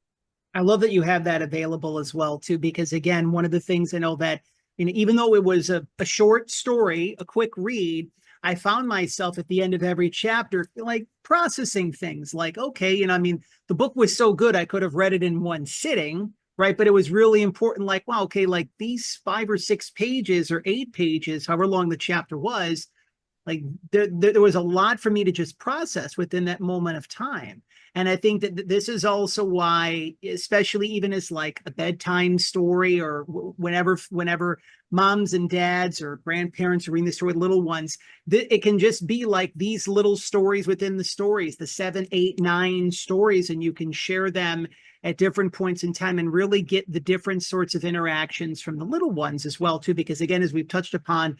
I love that you have that available as well, too, because, again, one of the things I know that, even though it was a short story, a quick read, I found myself at the end of every chapter, like, processing things like, okay, the book was so good, I could have read it in one sitting, right? But it was really important, like, wow, okay, like these 5 or 6 pages or 8 pages, however long the chapter was, like there was a lot for me to just process within that moment of time. And I think that this is also why, especially even as like a bedtime story, or whenever moms and dads or grandparents are reading the story with little ones, it can just be like these little stories within the stories, the 7, 8, 9 stories, and you can share them at different points in time and really get the different sorts of interactions from the little ones as well, too. Because, again, as we've touched upon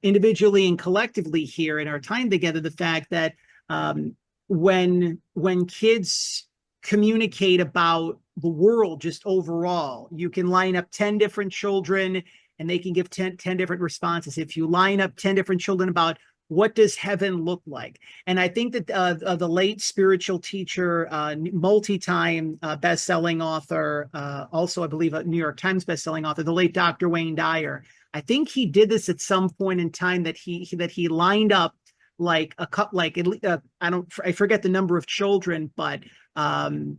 individually and collectively here in our time together, the fact that when kids communicate about the world just overall, you can line up 10 different children and they can give 10 different responses. If you line up 10 different children about what does heaven look like? And I think that the late spiritual teacher, multi-time best-selling author, also I believe a New York Times best-selling author, the late Dr. Wayne Dyer, I think he did this at some point in time, that he lined up like a couple, like I forget the number of children, but there's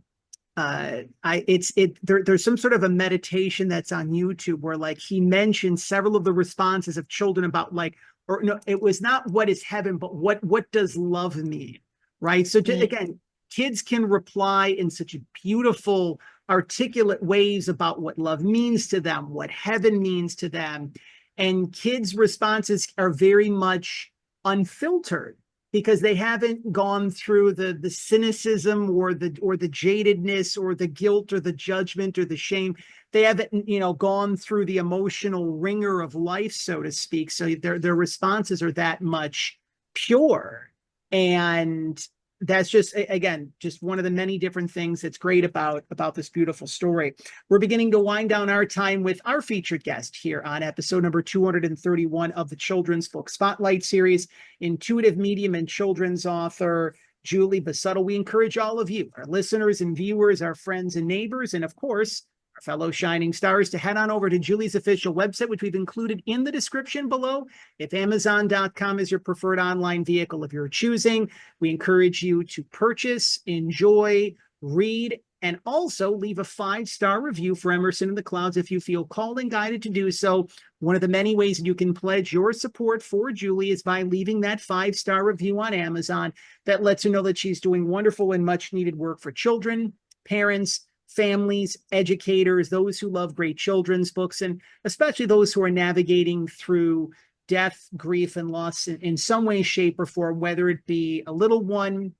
some sort of a meditation that's on YouTube where, like, he mentioned several of the responses of children about, like, or no, it was not what is heaven, but what does love mean, right? So again, kids can reply in such beautiful, articulate ways about what love means to them, what heaven means to them. And kids' responses are very much unfiltered because they haven't gone through the cynicism or the jadedness or the guilt or the judgment or the shame. They haven't, gone through the emotional ringer of life, so to speak. So their responses are that much pure. And that's just, again, just one of the many different things that's great about this beautiful story. We're beginning to wind down our time with our featured guest here on episode number 231 of the Children's Book Spotlight series, intuitive medium and children's author Julie Busuttil. We encourage all of you, our listeners and viewers, our friends and neighbors, and of course, our fellow shining stars, to head on over to Julie's official website, which we've included in the description below. If Amazon.com is your preferred online vehicle of your choosing, we encourage you to purchase, enjoy, read, and also leave a 5-star review for Emerson in the Clouds if you feel called and guided to do so. One of the many ways that you can pledge your support for Julie is by leaving that 5-star review on Amazon. That lets her know that she's doing wonderful and much needed work for children, parents, families, educators, those who love great children's books, and especially those who are navigating through death, grief, and loss in some way, shape, or form, whether it be a little one,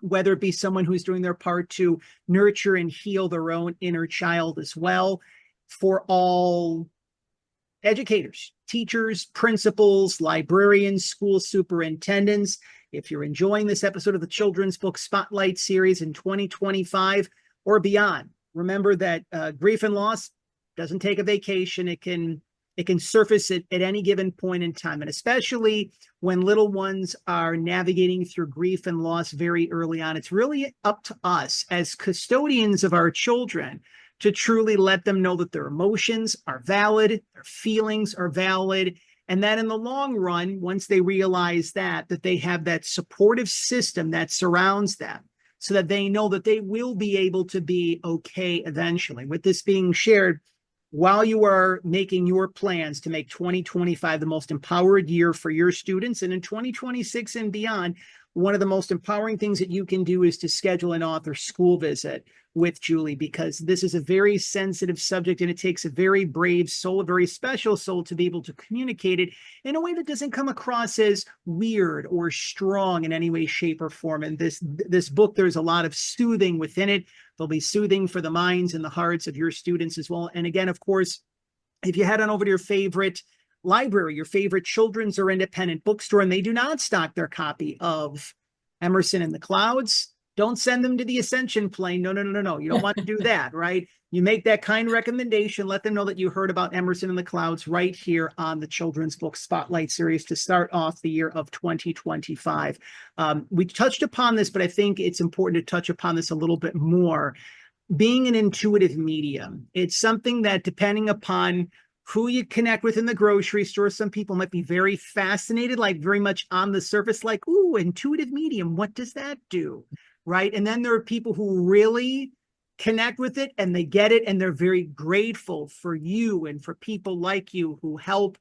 whether it be someone who's doing their part to nurture and heal their own inner child as well. For all educators, teachers, principals, librarians, school superintendents, if you're enjoying this episode of the Children's Book Spotlight series in 2025 or beyond, remember that grief and loss doesn't take a vacation. It can surface at any given point in time. And especially when little ones are navigating through grief and loss very early on, it's really up to us as custodians of our children to truly let them know that their emotions are valid, their feelings are valid, and that in the long run, once they realize that they have that supportive system that surrounds them, so that they know that they will be able to be okay eventually. With this being shared, while you are making your plans to make 2025 the most empowered year for your students, and in 2026 and beyond, one of the most empowering things that you can do is to schedule an author school visit with Julie, because this is a very sensitive subject and it takes a very brave soul, a very special soul, to be able to communicate it in a way that doesn't come across as weird or strong in any way, shape, or form. And this book, there's a lot of soothing within it. There'll be soothing for the minds and the hearts of your students as well. And again, of course, if you head on over to your favorite library, your favorite children's or independent bookstore, and they do not stock their copy of Emerson in the Clouds, don't send them to the Ascension plane. No. You don't want to do that, right? You make that kind recommendation. Let them know that you heard about Emerson in the Clouds right here on the Children's Book Spotlight series to start off the year of 2025. We touched upon this, but I think it's important to touch upon this a little bit more. Being an intuitive medium, it's something that, depending upon who you connect with in the grocery store, some people might be very fascinated, like very much on the surface, like, ooh, intuitive medium, what does that do? Right? And then there are people who really connect with it and they get it, and they're very grateful for you and for people like you who help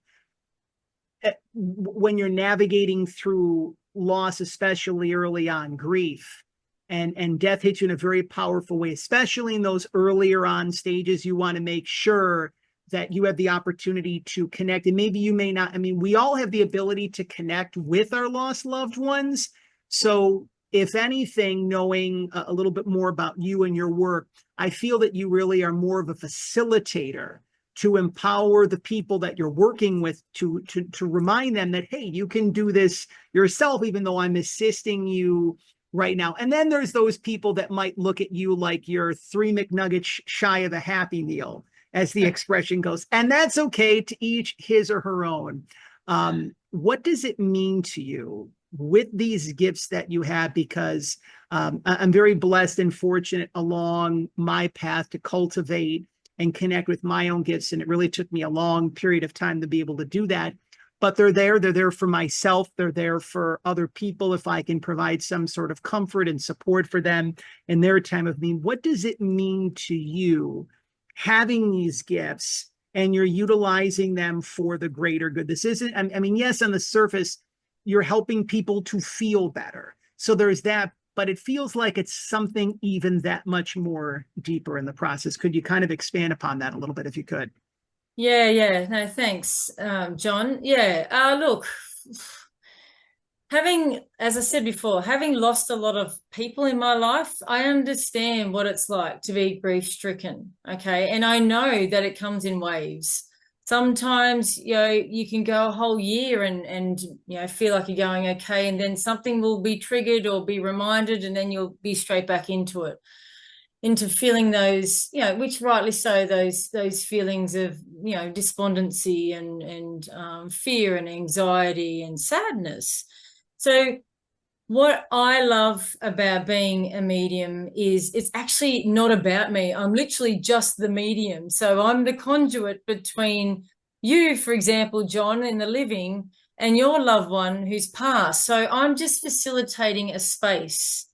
when you're navigating through loss, especially early on, grief. And death hits you in a very powerful way, especially in those earlier on stages. You want to make sure that you have the opportunity to connect. And maybe you may not, I mean, we all have the ability to connect with our lost loved ones. So if anything, knowing a little bit more about you and your work, I feel that you really are more of a facilitator to empower the people that you're working with, to remind them that, hey, you can do this yourself, even though I'm assisting you right now. And then there's those people that might look at you like you're 3 McNuggets shy of a Happy Meal, as the expression goes. And that's okay, to each his or her own. What does it mean to you with these gifts that you have? Because I'm very blessed and fortunate along my path to cultivate and connect with my own gifts. And it really took me a long period of time to be able to do that. But they're there for myself. They're there for other people if I can provide some sort of comfort and support for them in their time of need. What does it mean to you having these gifts and you're utilizing them for the greater good? This isn't, I mean, yes, on the surface, you're helping people to feel better. So there's that, but it feels like it's something even that much more deeper in the process. Could you kind of expand upon that a little bit if you could? Yeah. No, thanks, John. Yeah. Look, as I said before, having lost a lot of people in my life, I understand what it's like to be grief stricken. Okay. And I know that it comes in waves. Sometimes, you can go a whole year and feel like you're going okay, and then something will be triggered or be reminded, and then you'll be straight back into it, into feeling those, which rightly so, those feelings of, despondency and fear and anxiety and sadness. So what I love about being a medium is it's actually not about me. I'm literally just the medium. So I'm the conduit between you, for example, John, in the living, and your loved one who's passed. So I'm just facilitating a space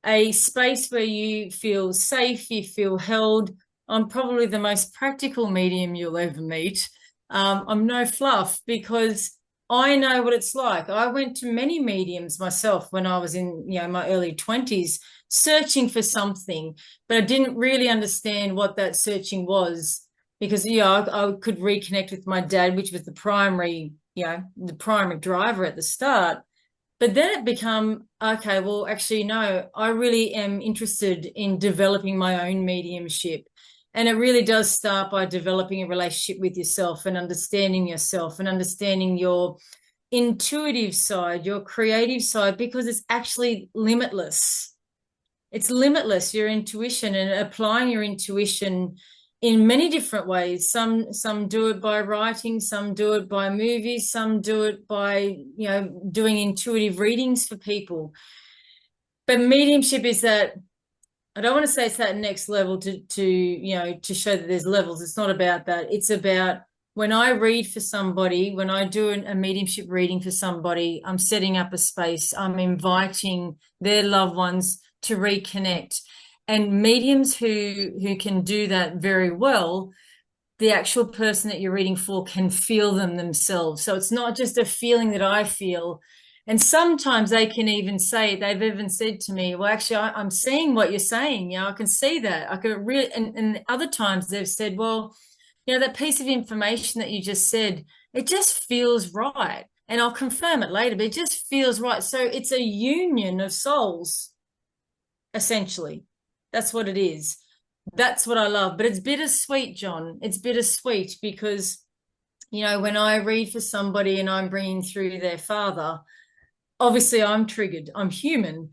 where you feel safe, you feel held. I'm probably the most practical medium you'll ever meet. I'm no fluff, because I know what it's like. I went to many mediums myself when I was in, my early 20s, searching for something, but I didn't really understand what that searching was, because, I could reconnect with my dad, which was the primary driver at the start. But then it became, okay, well, actually, no, I really am interested in developing my own mediumship. And it really does start by developing a relationship with yourself and understanding your intuitive side, your creative side, because it's actually limitless. It's limitless, your intuition, and applying your intuition in many different ways. Some do it by writing, some do it by movies, some do it by, doing intuitive readings for people. But mediumship is that, I don't want to say it's that next level to show that there's levels. It's not about that. It's about, when I read for somebody, when I do a mediumship reading for somebody, I'm setting up a space. I'm inviting their loved ones to reconnect. And mediums who can do that very well, the actual person that you're reading for can feel them themselves. So it's not just a feeling that I feel. And sometimes they can even say, they've even said to me, well, actually, I'm seeing what you're saying. I can see that. I can really, and other times they've said, well, that piece of information that you just said, it just feels right. And I'll confirm it later, but it just feels right. So it's a union of souls, essentially. That's what it is. That's what I love. But it's bittersweet, John. It's bittersweet because, when I read for somebody and I'm bringing through their father, obviously I'm triggered. I'm human.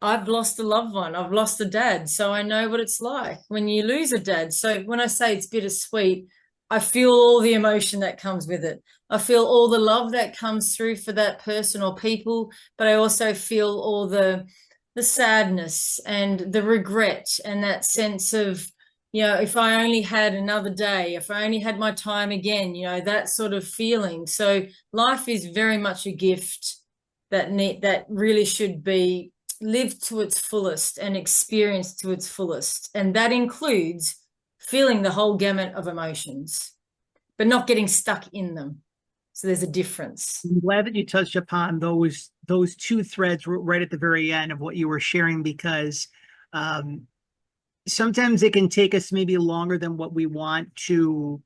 I've lost a loved one. I've lost a dad. So I know what it's like when you lose a dad. So when I say it's bittersweet, I feel all the emotion that comes with it. I feel all the love that comes through for that person or people, but I also feel all the sadness and the regret and that sense of, if I only had another day, if I only had my time again, that sort of feeling. So life is very much a gift that really should be lived to its fullest and experienced to its fullest. And that includes feeling the whole gamut of emotions, but not getting stuck in them. So there's a difference. I'm glad that you touched upon those two threads right at the very end of what you were sharing, because sometimes it can take us maybe longer than what we want to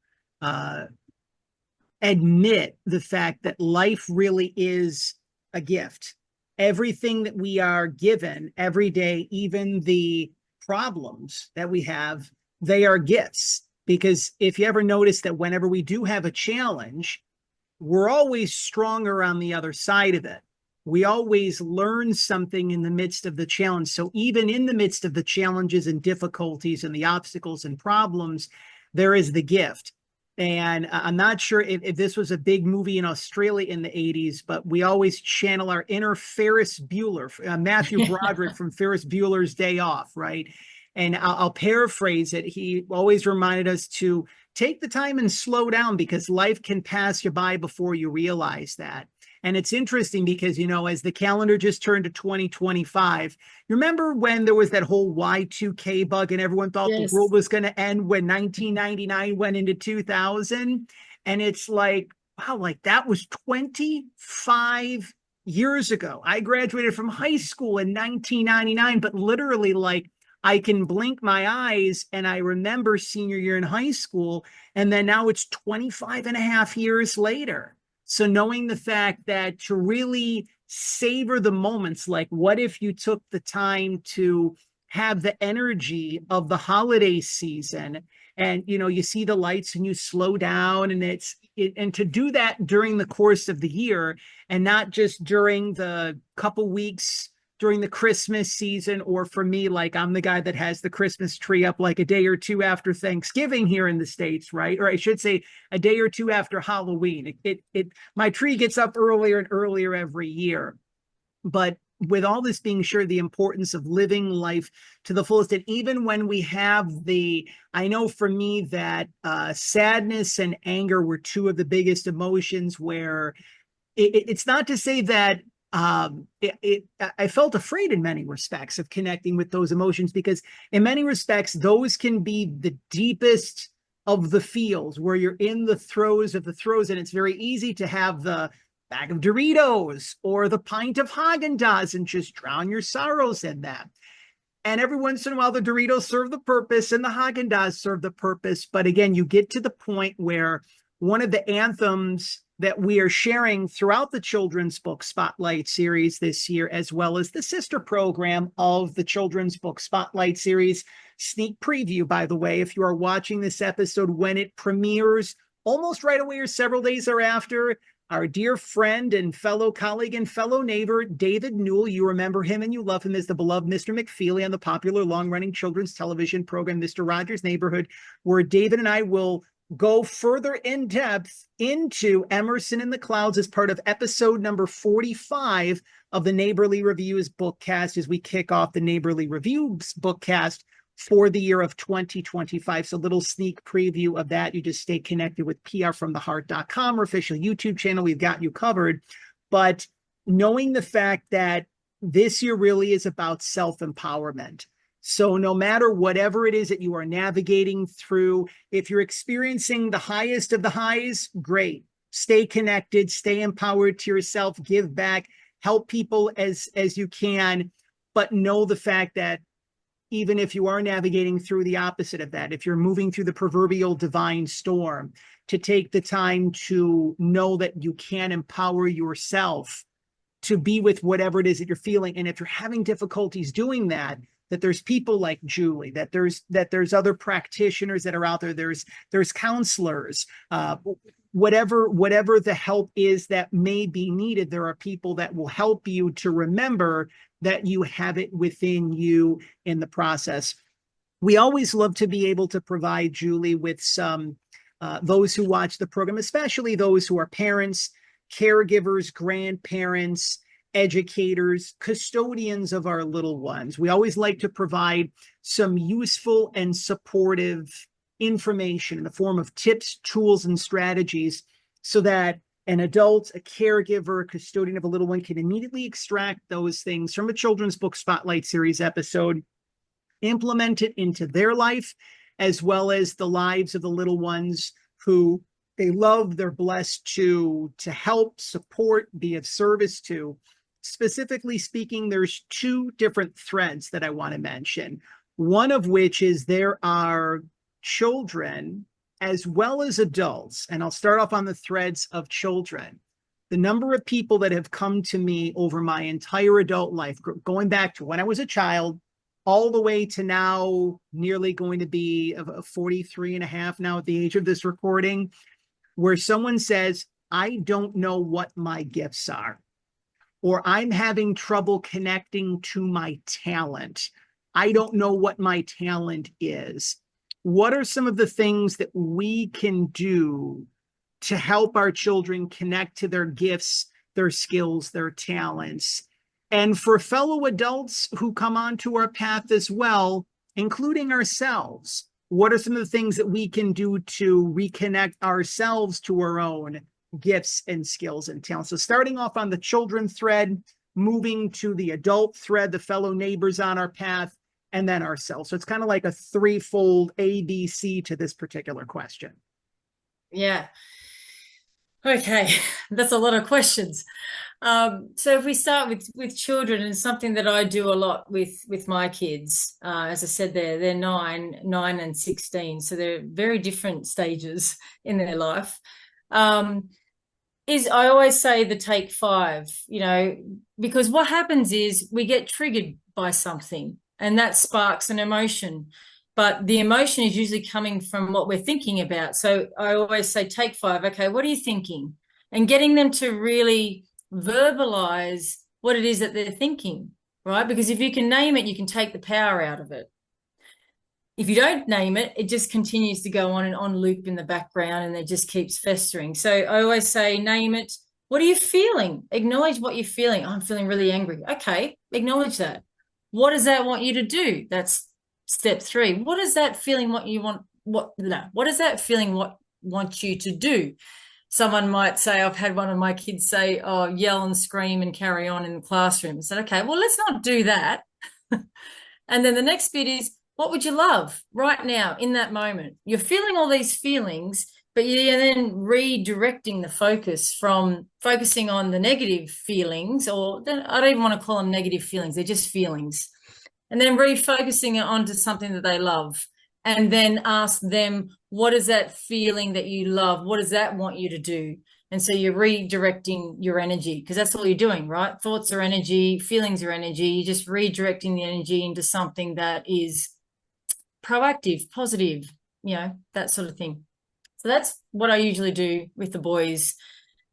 admit the fact that life really is a gift. Everything that we are given every day, even the problems that we have, they are gifts. Because if you ever notice that whenever we do have a challenge, we're always stronger on the other side of it. We always learn something in the midst of the challenge. So even in the midst of the challenges and difficulties and the obstacles and problems, there is the gift. And I'm not sure if this was a big movie in Australia in the 80s, but we always channel our inner Ferris Bueller, Matthew Broderick from Ferris Bueller's Day Off, right? And I'll paraphrase it. He always reminded us to take the time and slow down, because life can pass you by before you realize that. And it's interesting because, as the calendar just turned to 2025, you remember when there was that whole Y2K bug and everyone thought Yes. the world was going to end when 1999 went into 2000? And it's like, wow, like that was 25 years ago. I graduated from high school in 1999, but literally like I can blink my eyes and I remember senior year in high school, and then now it's 25 and a half years later. So knowing the fact that to really savor the moments, like what if you took the time to have the energy of the holiday season and you see the lights and you slow down, and and to do that during the course of the year and not just during the couple weeks during the Christmas season, or for me, like I'm the guy that has the Christmas tree up like a day or two after Thanksgiving here in the States, right? Or I should say a day or two after Halloween. My tree gets up earlier and earlier every year. But with all this being sure, the importance of living life to the fullest, and even when we have I know for me that sadness and anger were two of the biggest emotions where it's not to say that I felt afraid in many respects of connecting with those emotions, because in many respects, those can be the deepest of the feels where you're in the throes of the throes. And it's very easy to have the bag of Doritos or the pint of Haagen-Dazs and just drown your sorrows in that. And every once in a while, the Doritos serve the purpose and the Haagen-Dazs serve the purpose. But again, you get to the point where one of the anthems that we are sharing throughout the Children's Book Spotlight series this year, as well as the sister program of the Children's Book Spotlight series, sneak preview, by the way, if you are watching this episode when it premieres almost right away or several days thereafter, our dear friend and fellow colleague and fellow neighbor, David Newell, you remember him and you love him as the beloved Mr. McFeely on the popular long-running children's television program, Mr. Rogers' Neighborhood, where David and I will go further in depth into Emerson in the Clouds as part of episode number 45 of the Neighborly Reviews bookcast as we kick off the Neighborly Reviews bookcast for the year of 2025. So a little sneak preview of that. You just stay connected with prfromtheheart.com, our official YouTube channel. We've got you covered. But knowing the fact that this year really is about self-empowerment. So no matter whatever it is that you are navigating through, if you're experiencing the highest of the highs, great. Stay connected, stay empowered to yourself, give back, help people as you can, but know the fact that even if you are navigating through the opposite of that, if you're moving through the proverbial divine storm, to take the time to know that you can empower yourself to be with whatever it is that you're feeling. And if you're having difficulties doing that, that there's people like Julie, that there's other practitioners that are out there. There's counselors, whatever the help is that may be needed. There are people that will help you to remember that you have it within you in the process. We always love to be able to provide Julie with some, those who watch the program, especially those who are parents, caregivers, grandparents, educators, custodians of our little ones. We always like to provide some useful and supportive information in the form of tips, tools, and strategies so that an adult, a caregiver, a custodian of a little one can immediately extract those things from a Children's Book Spotlight series episode, implement it into their life, as well as the lives of the little ones who they love, they're blessed to help, support, be of service to. Specifically speaking, there's two different threads that I want to mention. One of which is there are children as well as adults, and I'll start off on the threads of children. The number of people that have come to me over my entire adult life, going back to when I was a child, all the way to now, nearly going to be 43 and a half now at the age of this recording, where someone says, I don't know what my gifts are, or I'm having trouble connecting to my talent. I don't know what my talent is. What are some of the things that we can do to help our children connect to their gifts, their skills, their talents? And for fellow adults who come onto our path as well, including ourselves, what are some of the things that we can do to reconnect ourselves to our own gifts and skills and talents? So starting off on the children thread, moving to the adult thread, the fellow neighbors on our path, and then ourselves. So it's kind of like a threefold ABC to this particular question. Yeah. Okay, that's a lot of questions. So if we start with children, and something that I do a lot with my kids, as I said, they're 9 and 16, so they're very different stages in their life. Is I always say the take 5, because what happens is we get triggered by something, and that sparks an emotion. but the emotion is usually coming from what we're thinking about. So I always say, take 5. Okay, what are you thinking? And getting them to really verbalize what it is that they're thinking, right? Because if you can name it, you can take the power out of it. If you don't name it, it just continues to go on and on loop in the background, and it just keeps festering. So I always say, name it. What are you feeling? Acknowledge what you're feeling. Oh, I'm feeling really angry. Okay, acknowledge that. What does that want you to do? That's step 3. What is that feeling want you to do? Someone might say, I've had one of my kids say, oh, yell and scream and carry on in the classroom. I said, okay, well, let's not do that. And then the next bit is, what would you love right now in that moment? You're feeling all these feelings, but you're then redirecting the focus from focusing on the negative feelings, or I don't even want to call them negative feelings. They're just feelings. And then refocusing it onto something that they love. And then ask them, what is that feeling that you love? What does that want you to do? And so you're redirecting your energy, because that's all you're doing, right? Thoughts are energy, feelings are energy. You're just redirecting the energy into something that is proactive, positive, that sort of thing. So that's what I usually do with the boys.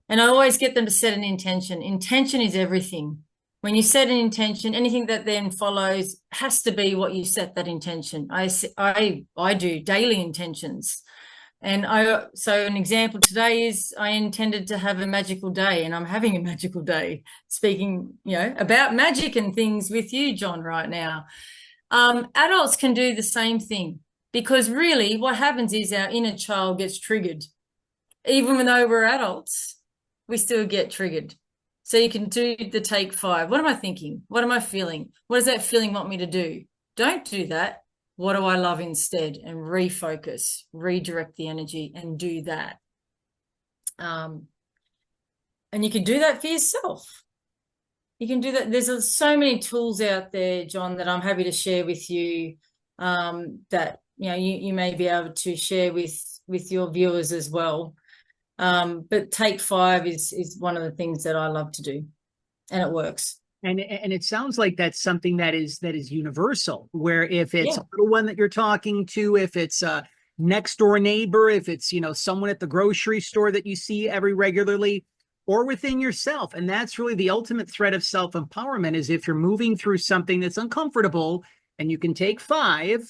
And I always get them to set an intention. Intention is everything. When you set an intention, anything that then follows has to be what you set that intention. I do daily intentions. And so an example today is I intended to have a magical day, and I'm having a magical day, speaking, about magic and things with you, John, right now. Adults can do the same thing, because really what happens is our inner child gets triggered. Even though we're adults, we still get triggered. So you can do the take 5. What am I thinking? What am I feeling? What does that feeling want me to do? Don't do that. What do I love instead? And refocus, redirect the energy and do that. And you can do that for yourself. You can do that. There's so many tools out there, John, that I'm happy to share with you, that you may be able to share with your viewers as well. But take 5 is one of the things that I love to do, and it works. And it sounds like that's something that is universal, where if it's a little one that you're talking to, if it's a next door neighbor, if it's, someone at the grocery store that you see regularly, or within yourself. And that's really the ultimate thread of self-empowerment, is if you're moving through something that's uncomfortable, and you can take 5,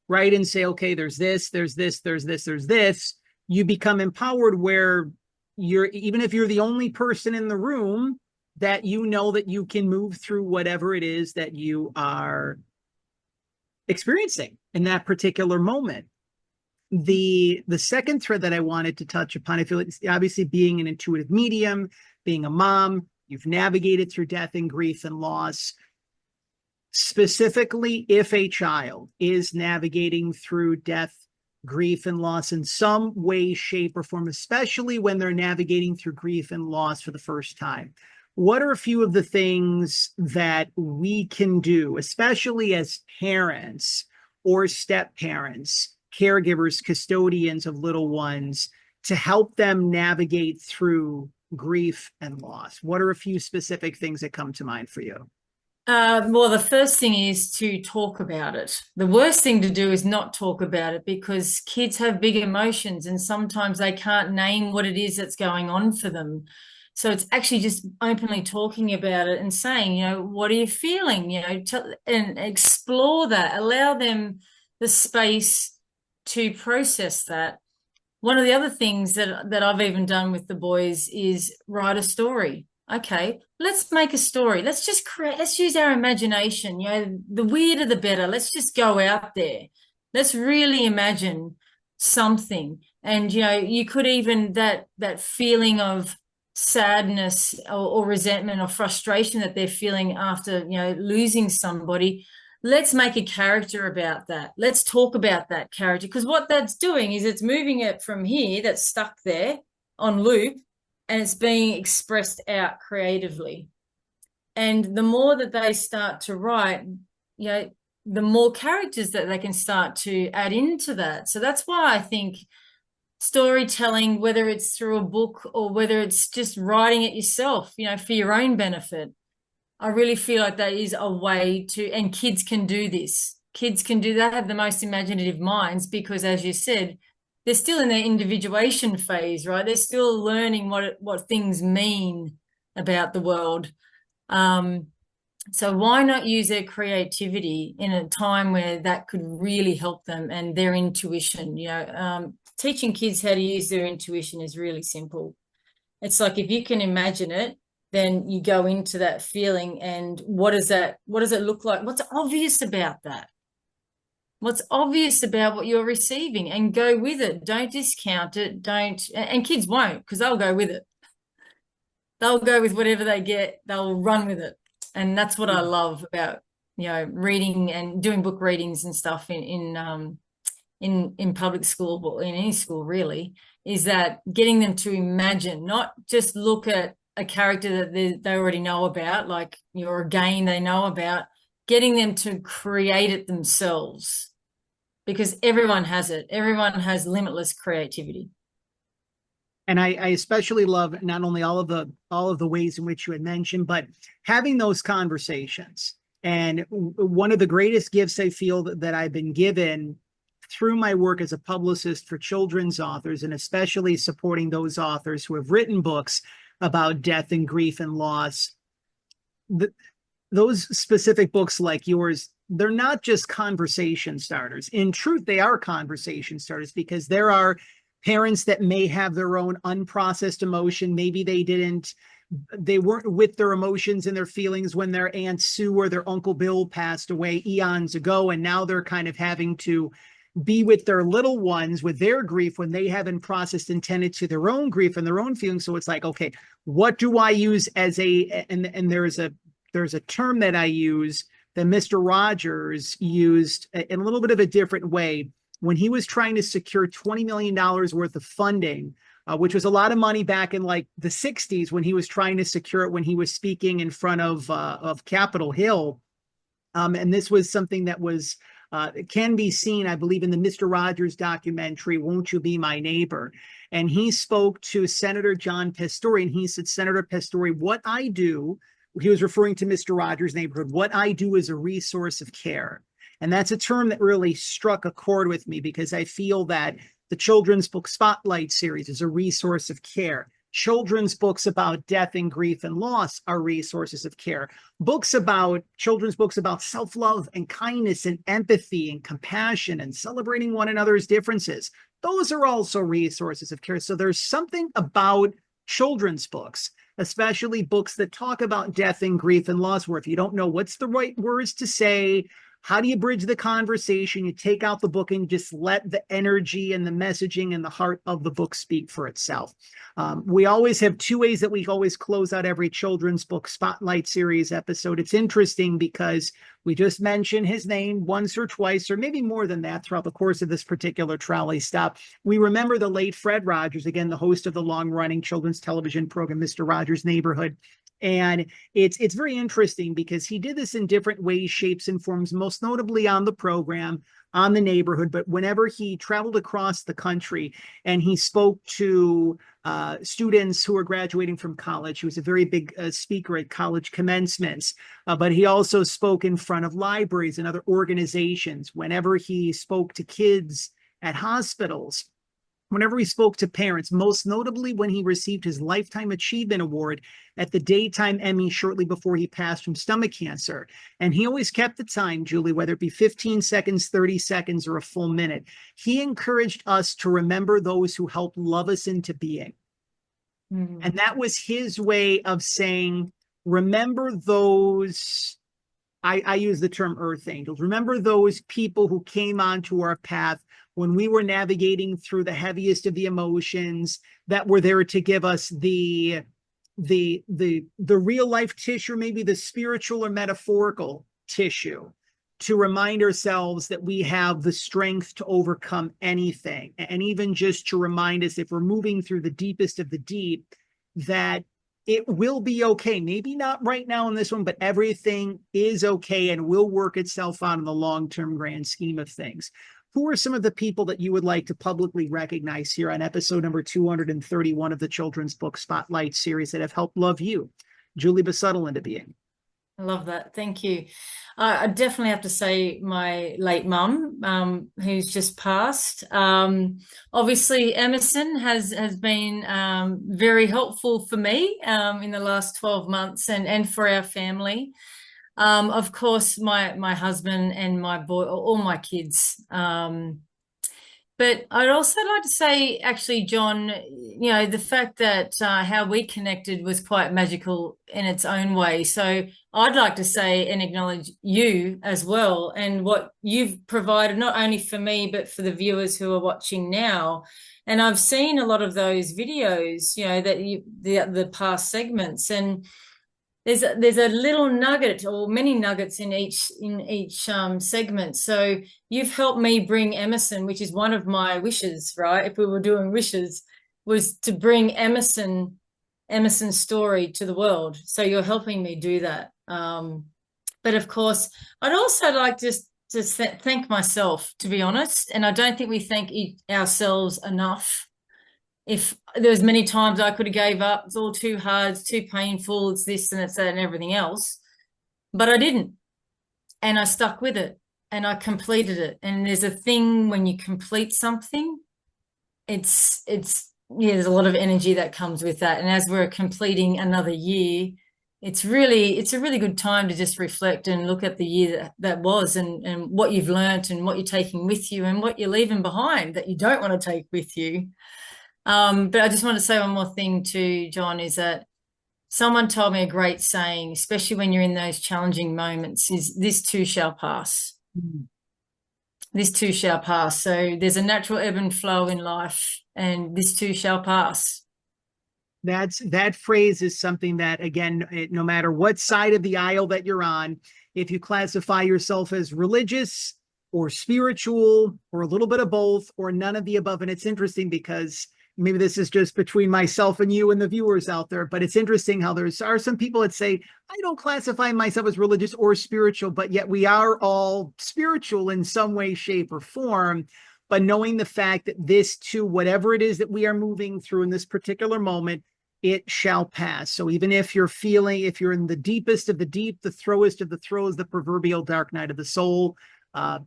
right, and say, okay, there's this, there's this, there's this, there's this. You become empowered, where even if you're the only person in the room, that that you can move through whatever it is that you are experiencing in that particular moment. The second thread that I wanted to touch upon, I feel it's obviously being an intuitive medium, being a mom, you've navigated through death and grief and loss. Specifically, if a child is navigating through death, grief, and loss in some way, shape, or form, especially when they're navigating through grief and loss for the first time, what are a few of the things that we can do, especially as parents or step-parents, caregivers, custodians of little ones, to help them navigate through grief and loss? What are a few specific things that come to mind for you? Well, the first thing is to talk about it. The worst thing to do is not talk about it, because kids have big emotions, and sometimes they can't name what it is that's going on for them. So it's actually just openly talking about it and saying, what are you feeling? And explore that. Allow them the space to process that. One of the other things that I've even done with the boys is write a story. Okay, let's make a story. Let's use our imagination. The weirder the better. Let's just go out there. Let's really imagine something. And, you could even that feeling of sadness or resentment or frustration that they're feeling after, losing somebody. Let's make a character about that. Let's talk about that character, because what that's doing is it's moving it from here, that's stuck there on loop, and it's being expressed out creatively. And the more that they start to write, the more characters that they can start to add into that. So that's why I think storytelling, whether it's through a book or whether it's just writing it yourself, for your own benefit, I really feel like that is a way to, and kids can do this. kids can do that, have the most imaginative minds, because as you said, they're still in their individuation phase, right? They're still learning what things mean about the world. So why not use their creativity in a time where that could really help them and their intuition? Teaching kids how to use their intuition is really simple. It's like, if you can imagine it, then you go into that feeling, and what does it look like? What's obvious about that? What's obvious about what you're receiving, and go with it. Don't discount it. And kids won't, because they'll go with it. They'll go with whatever they get. They'll run with it. And that's what I love about, reading and doing book readings and stuff in public school, or in any school really, is that getting them to imagine, not just look at a character that they already know about, like, or a game they know about, getting them to create it themselves, because everyone has it. Everyone has limitless creativity. And I especially love not only all of the ways in which you had mentioned, but having those conversations. And one of the greatest gifts I feel that I've been given through my work as a publicist for children's authors, and especially supporting those authors who have written books about death and grief and loss, those specific books like yours, they're not just conversation starters. In truth, they are conversation starters, because there are parents that may have their own unprocessed emotion. Maybe they weren't with their emotions and their feelings when their Aunt Sue or their Uncle Bill passed away eons ago, and now they're kind of having to be with their little ones with their grief when they haven't processed and tended to their own grief and their own feelings. So it's like, okay, what do I use as and there's a term that I use that Mr. Rogers used in a little bit of a different way when he was trying to secure $20 million worth of funding, which was a lot of money back in like the 60s when he was trying to secure it, when he was speaking in front of Capitol Hill. And this was something that was can be seen, I believe, in the Mr. Rogers documentary, Won't You Be My Neighbor? And he spoke to Senator John Pastore, and he said, Senator Pastore, what I do, he was referring to Mr. Rogers' neighborhood, what I do is a resource of care. And that's a term that really struck a chord with me, because I feel that the Children's Book Spotlight series is a resource of care. Children's books about death and grief and loss are resources of care. Children's books about self-love and kindness and empathy and compassion and celebrating one another's differences, those are also resources of care. So there's something about children's books, especially books that talk about death and grief and loss, where if you don't know what's the right words to say, how do you bridge the conversation? You take out the book and just let the energy and the messaging and the heart of the book speak for itself. We always have two ways that we always close out every Children's Book Spotlight series episode. It's interesting because we just mentioned his name once or twice, or maybe more than that, throughout the course of this particular trolley stop. We remember the late Fred Rogers, again, the host of the long-running children's television program, Mr. Rogers' Neighborhood. And it's very interesting because he did this in different ways, shapes, and forms, most notably on the program, on the neighborhood. But whenever he traveled across the country and he spoke to students who were graduating from college, he was a very big speaker at college commencements, but he also spoke in front of libraries and other organizations. Whenever he spoke to kids at hospitals, whenever he spoke to parents, most notably when he received his Lifetime Achievement Award at the Daytime Emmy shortly before he passed from stomach cancer. And he always kept the time, Julie, whether it be 15 seconds, 30 seconds, or a full minute. He encouraged us to remember those who helped love us into being. Mm-hmm. And that was his way of saying, remember those, I use the term earth angels, remember those people who came onto our path when we were navigating through the heaviest of the emotions, that were there to give us the real life tissue, maybe the spiritual or metaphorical tissue, to remind ourselves that we have the strength to overcome anything. And even just to remind us, if we're moving through the deepest of the deep, that it will be okay. Maybe not right now in this one, but everything is okay and will work itself out in the long-term grand scheme of things. Who are some of the people that you would like to publicly recognize here on episode number 231 of the Children's Book Spotlight series that have helped love you, Julie Busuttil, into being? I love that. Thank you. I definitely have to say my late mum, who's just passed. Obviously, Emerson has been very helpful for me in the last 12 months and for our family. Of course, my husband and my boy, all my kids. But I'd also like to say, actually, John, the fact that how we connected was quite magical in its own way. So I'd like to say and acknowledge you as well and what you've provided, not only for me, but for the viewers who are watching now. And I've seen a lot of those videos, the past segments, and there's a little nugget or many nuggets in each segment. So you've helped me bring Emerson, which is one of my wishes, right? If we were doing wishes, was to bring Emerson's story to the world. So you're helping me do that. But of course, I'd also like to thank myself, to be honest. And I don't think we thank ourselves enough. If there's many times I could have gave up, it's all too hard, it's too painful, it's this and it's that and everything else, but I didn't, and I stuck with it and I completed it. And there's a thing when you complete something, it's there's a lot of energy that comes with that. And as we're completing another year, it's a really good time to just reflect and look at the year that was and what you've learnt and what you're taking with you and what you're leaving behind that you don't want to take with you. But I just want to say one more thing too, John, is that someone told me a great saying, especially when you're in those challenging moments, is this too shall pass. Mm. This too shall pass. So there's a natural ebb and flow in life, and this too shall pass. That phrase is something that, again, no matter what side of the aisle that you're on, if you classify yourself as religious or spiritual or a little bit of both or none of the above, and it's interesting because maybe this is just between myself and you and the viewers out there, but it's interesting how there are some people that say, I don't classify myself as religious or spiritual, but yet we are all spiritual in some way, shape, or form. But knowing the fact that this too, whatever it is that we are moving through in this particular moment, it shall pass. So even if you're in the deepest of the deep, the throwest of the throws, the proverbial dark night of the soul,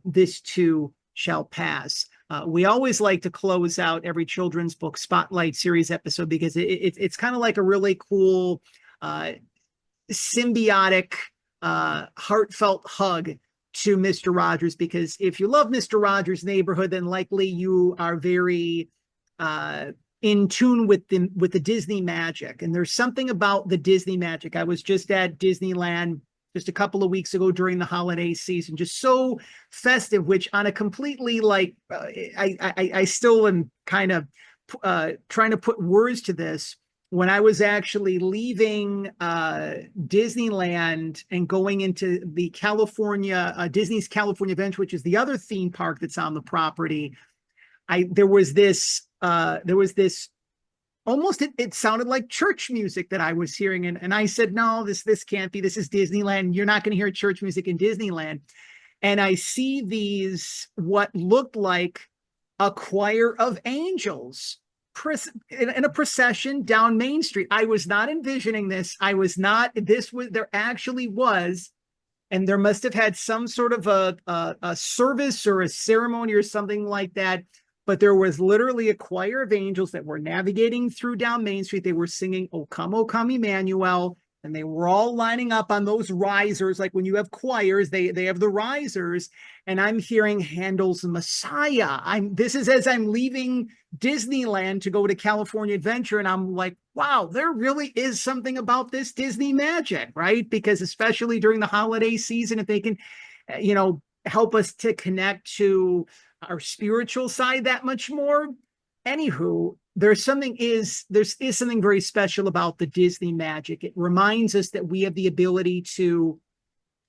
this too shall pass. We always like to close out every children's book spotlight series episode because it's kind of like a really cool symbiotic heartfelt hug to Mr. Rogers, because if you love Mr. Rogers' Neighborhood, then likely you are very in tune with the Disney magic. And there's something about the Disney magic. I was just at Disneyland just a couple of weeks ago during the holiday season, just so festive, which on a completely I still am kind of trying to put words to this. When I was actually leaving Disneyland and going into the Disney's California Adventure, which is the other theme park that's on the property, there was this almost, it sounded like church music that I was hearing. And I said, no, this can't be. This is Disneyland. You're not going to hear church music in Disneyland. And I see these, what looked like a choir of angels in a procession down Main Street. I was not envisioning this. There actually was, and there must have had some sort of a service or a ceremony or something like that. But there was literally a choir of angels that were navigating through down Main Street. They were singing O Come, Emmanuel, and they were all lining up on those risers. Like when you have choirs, they have the risers. And I'm hearing Handel's Messiah. This is as I'm leaving Disneyland to go to California Adventure. And I'm like, wow, there really is something about this Disney magic, right? Because especially during the holiday season, if they can, help us to connect to our spiritual side that much more. Anywho, there's something very special about the Disney magic. It reminds us that we have the ability to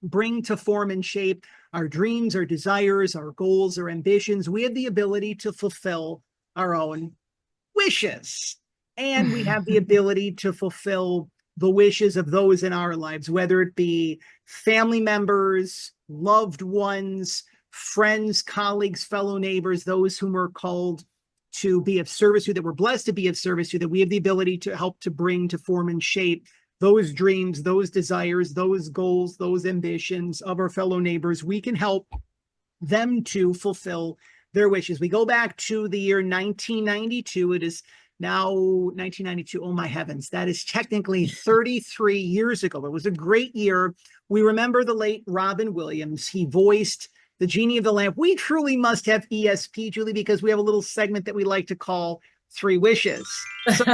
bring to form and shape our dreams, our desires, our goals, our ambitions. We have the ability to fulfill our own wishes. And we have the ability to fulfill the wishes of those in our lives, whether it be family members, loved ones, friends, colleagues, fellow neighbors, those whom we're called to be of service to, that we're blessed to be of service to, that we have the ability to help to bring to form and shape those dreams, those desires, those goals, those ambitions of our fellow neighbors. We can help them to fulfill their wishes. We go back to the year 1992. It is now 1992. Oh, my heavens. That is technically 33 years ago. It was a great year. We remember the late Robin Williams. He voiced the Genie of the Lamp. We truly must have ESP, Julie, because we have a little segment that we like to call Three Wishes. So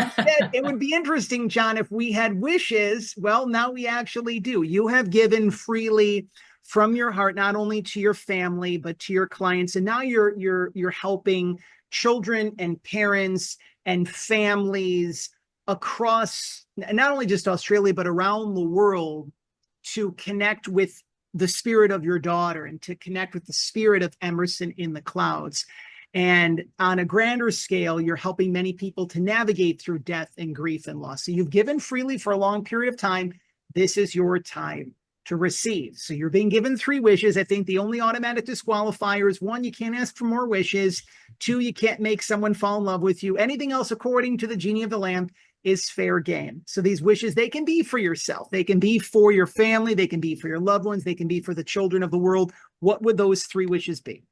it would be interesting, John, if we had wishes. Well, now we actually do. You have given freely from your heart, not only to your family, but to your clients. And now you're helping children and parents and families across not only just Australia, but around the world to connect with the spirit of your daughter and to connect with the spirit of Emerson in the clouds. And on a grander scale, you're helping many people to navigate through death and grief and loss. So you've given freely for a long period of time. This is your time to receive. So you're being given three wishes. I think the only automatic disqualifier is one, you can't ask for more wishes. Two, you can't make someone fall in love with you. Anything else, according to the Genie of the Lamp, is fair game. So these wishes, they can be for yourself. They can be for your family. They can be for your loved ones. They can be for the children of the world. What would those three wishes be?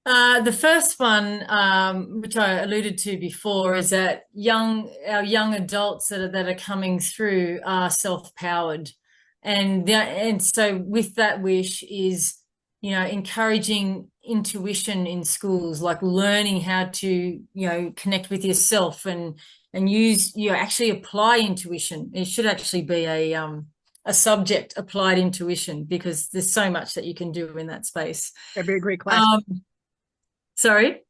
The first one, which I alluded to before, is that our young adults that are coming through are self-powered. And so with that wish is, encouraging intuition in schools, like learning how to, connect with yourself and use, actually apply intuition. It should actually be a subject, applied intuition, because there's so much that you can do in that space. That'd be a great class. Sorry?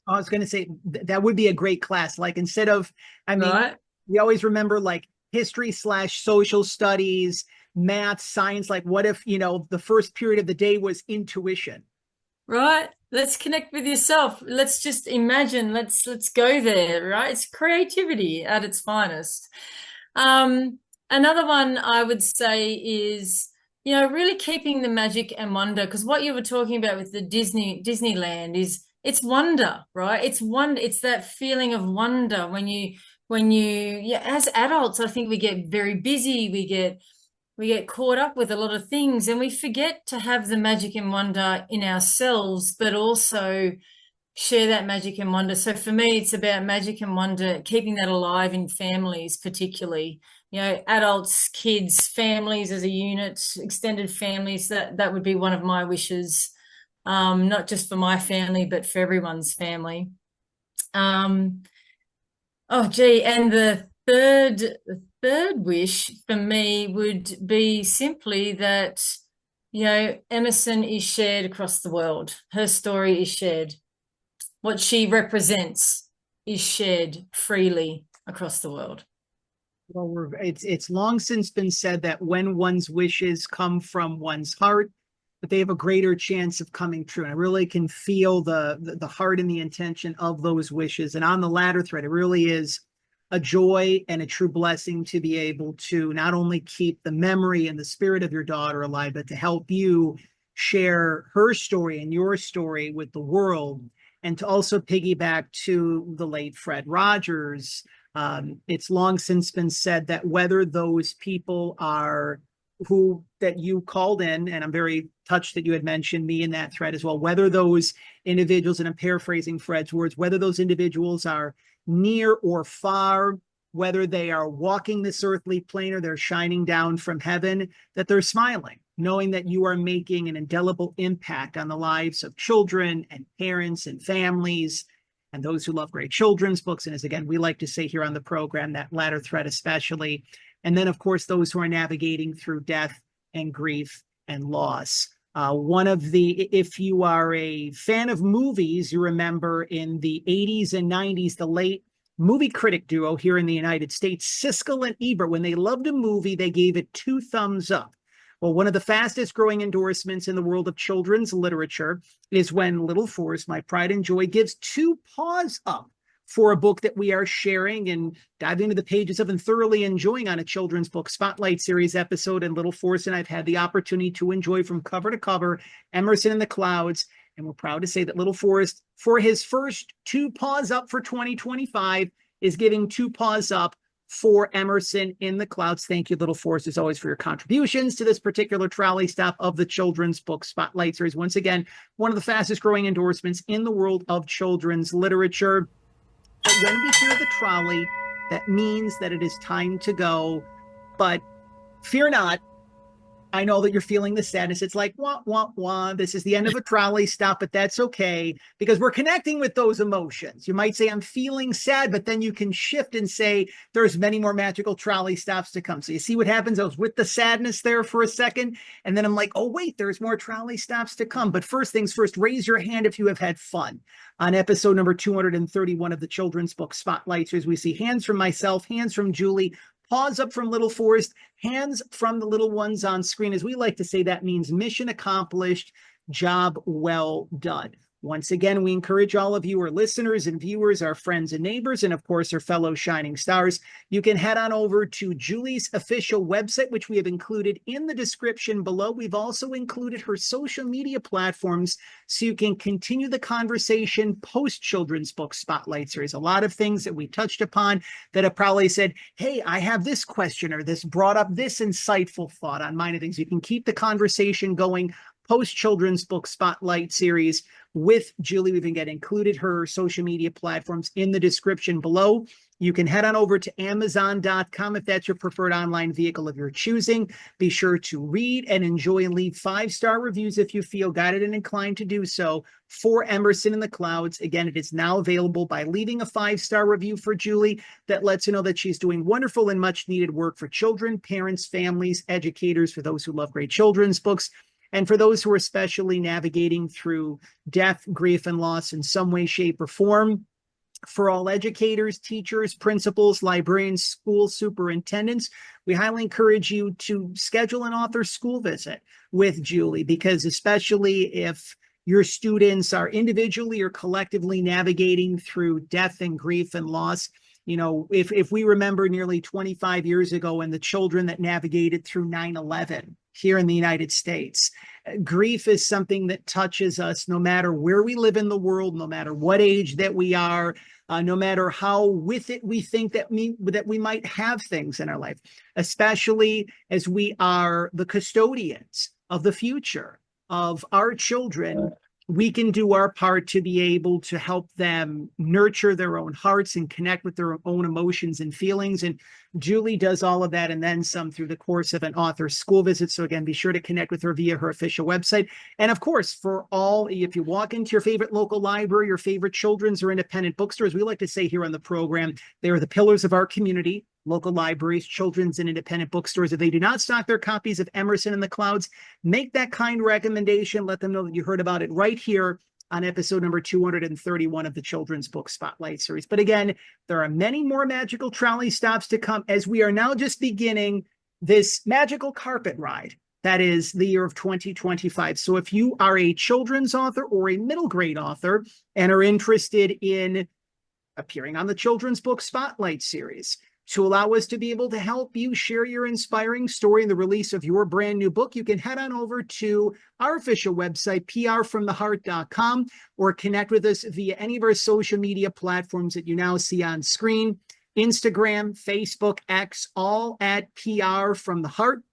I was going to say that would be a great class. Like instead of, Right. we always remember like history/social studies, math, science. Like what if, the first period of the day was intuition? Right. Let's connect with yourself. Let's just imagine. Let's go there, right? It's creativity at its finest. Another one I would say is, really keeping the magic and wonder, because what you were talking about with the Disneyland is it's wonder, right? It's that feeling of wonder when you as adults, I think we get very busy, we get caught up with a lot of things, and we forget to have the magic and wonder in ourselves, but also share that magic and wonder. So for me, it's about magic and wonder, keeping that alive in families, particularly, adults, kids, families as a unit, extended families. That would be one of my wishes. Not just for my family, but for everyone's family. And the third wish for me would be simply that, Emerson is shared across the world. Her story is shared. What she represents is shared freely across the world. Well, it's long since been said that when one's wishes come from one's heart, but they have a greater chance of coming true. And I really can feel the heart and the intention of those wishes. And on the ladder thread, it really is a joy and a true blessing to be able to not only keep the memory and the spirit of your daughter alive, but to help you share her story and your story with the world. And to also piggyback to the late Fred Rogers, it's long since been said that whether those people are that you called in, and I'm very touched that you had mentioned me in that thread as well, whether those individuals, and I'm paraphrasing Fred's words, whether those individuals are near or far, whether they are walking this earthly plane or they're shining down from heaven, that they're smiling, knowing that you are making an indelible impact on the lives of children and parents and families and those who love great children's books. And as again, we like to say here on the program, that latter thread especially. And then, of course, those who are navigating through death and grief and loss. If you are a fan of movies, you remember in the 80s and 90s, the late movie critic duo here in the United States, Siskel and Ebert, when they loved a movie, they gave it 2 thumbs up. Well, one of the fastest growing endorsements in the world of children's literature is when little Forrest, my pride and joy, gives 2 paws up for a book that we are sharing and diving into the pages of and thoroughly enjoying on a children's book spotlight series episode. And little Forrest and I've had the opportunity to enjoy from cover to cover Emerson in the Clouds. And we're proud to say that little Forrest, for his first 2 paws up for 2025, is giving 2 paws up for Emerson in the Clouds. Thank you, Little Forrest, as always, for your contributions to this particular trolley stop of the Children's Book Spotlight Series. Once again, one of the fastest growing endorsements in the world of children's literature. But when we hear the trolley, that means that it is time to go. But fear not. I know that you're feeling the sadness. It's like, wah, wah, wah. This is the end of a trolley stop, but that's okay because we're connecting with those emotions. You might say, I'm feeling sad, but then you can shift and say, there's many more magical trolley stops to come. So you see what happens? I was with the sadness there for a second, and then I'm like, oh, wait, there's more trolley stops to come. But first things first, raise your hand if you have had fun. On episode number 231 of the Children's Book Spotlight Series, we see hands from myself, hands from Julie, paws up from Little Forrest, hands from the little ones on screen. As we like to say, that means mission accomplished, job well done. Once again, we encourage all of you, our listeners and viewers, our friends and neighbors, and of course, our fellow shining stars. You can head on over to Julie's official website, which we have included in the description below. We've also included her social media platforms so you can continue the conversation post Children's Book Spotlight Series. A lot of things that we touched upon that have probably said, hey, I have this question or this brought up this insightful thought on mine of things. You can keep the conversation going post Children's Book Spotlight Series with Julie. We've again included her social media platforms in the description below. You can head on over to Amazon.com if that's your preferred online vehicle of your choosing. Be sure to read and enjoy and leave 5-star reviews if you feel guided and inclined to do so for Emerson in the Clouds. Again, it is now available by leaving a 5-star review for Julie that lets you know that she's doing wonderful and much needed work for children, parents, families, educators, for those who love great children's books, and for those who are especially navigating through death, grief, and loss in some way, shape, or form. For all educators, teachers, principals, librarians, school superintendents, we highly encourage you to schedule an author school visit with Julie, because especially if your students are individually or collectively navigating through death and grief and loss, you know, if we remember nearly 25 years ago and the children that navigated through 9/11 here in the United States, grief is something that touches us no matter where we live in the world, no matter what age that we are, no matter how with it we think that we might have things in our life, especially as we are the custodians of the future of our children. We can do our part to be able to help them nurture their own hearts and connect with their own emotions and feelings. And Julie does all of that and then some through the course of an author school visit. So again, be sure to connect with her via her official website. And of course, for all, if you walk into your favorite local library, your favorite children's or independent bookstores, we like to say here on the program, they are the pillars of our community. Local libraries, children's and independent bookstores, if they do not stock their copies of Emerson in the Clouds, make that kind recommendation. Let them know that you heard about it right here on episode number 231 of the Children's Book Spotlight Series. But again, there are many more magical trolley stops to come as we are now just beginning this magical carpet ride that is the year of 2025. So if you are a children's author or a middle grade author and are interested in appearing on the Children's Book Spotlight Series, to allow us to be able to help you share your inspiring story in the release of your brand new book, you can head on over to our official website, prfromtheheart.com, or connect with us via any of our social media platforms that you now see on screen. Instagram, Facebook, X, all at PR from the Heart.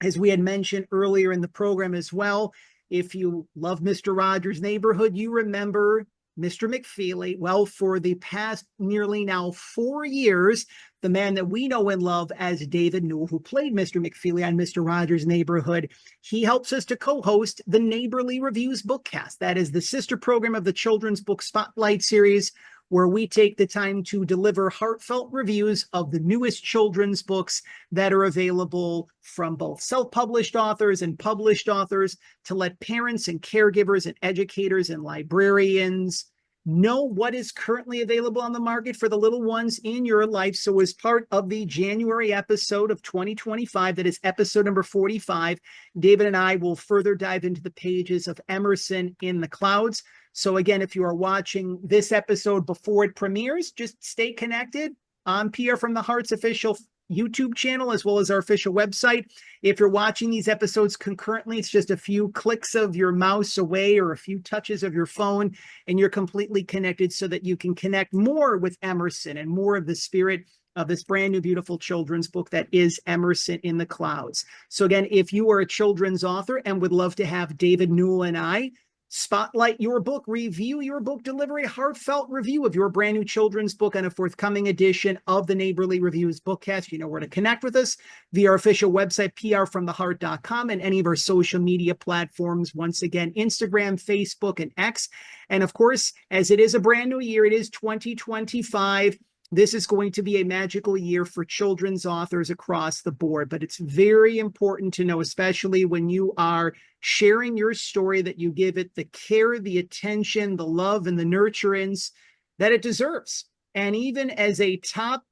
As we had mentioned earlier in the program as well, if you love Mr. Rogers' Neighborhood, you remember Mr. McFeely. Well, for the past nearly now 4 years, the man that we know and love as David Newell, who played Mr. McFeely on Mr. Rogers' Neighborhood, he helps us to co-host the Neighborly Reviews Bookcast. That is the sister program of the Children's Book Spotlight Series, where we take the time to deliver heartfelt reviews of the newest children's books that are available from both self-published authors and published authors, to let parents and caregivers and educators and librarians know what is currently available on the market for the little ones in your life. So as part of the January episode of 2025, that is episode number 45, David and I will further dive into the pages of Emerson in the Clouds. So again, if you are watching this episode before it premieres, just stay connected on PR from the Heart's official YouTube channel, as well as our official website. If you're watching these episodes concurrently, it's just a few clicks of your mouse away or a few touches of your phone, and you're completely connected so that you can connect more with Emerson and more of the spirit of this brand new, beautiful children's book that is Emerson in the Clouds. So again, if you are a children's author and would love to have David Newell and I spotlight your book, review your book, deliver a heartfelt review of your brand new children's book on a forthcoming edition of the Neighborly Reviews Bookcast, you know where to connect with us via our official website, prfromtheheart.com, and any of our social media platforms. Once again, Instagram, Facebook, and X. And of course, as it is a brand new year, it is 2025. This is going to be a magical year for children's authors across the board, but it's very important to know, especially when you are sharing your story, that you give it the care, the attention, the love, and the nurturance that it deserves. And even as a top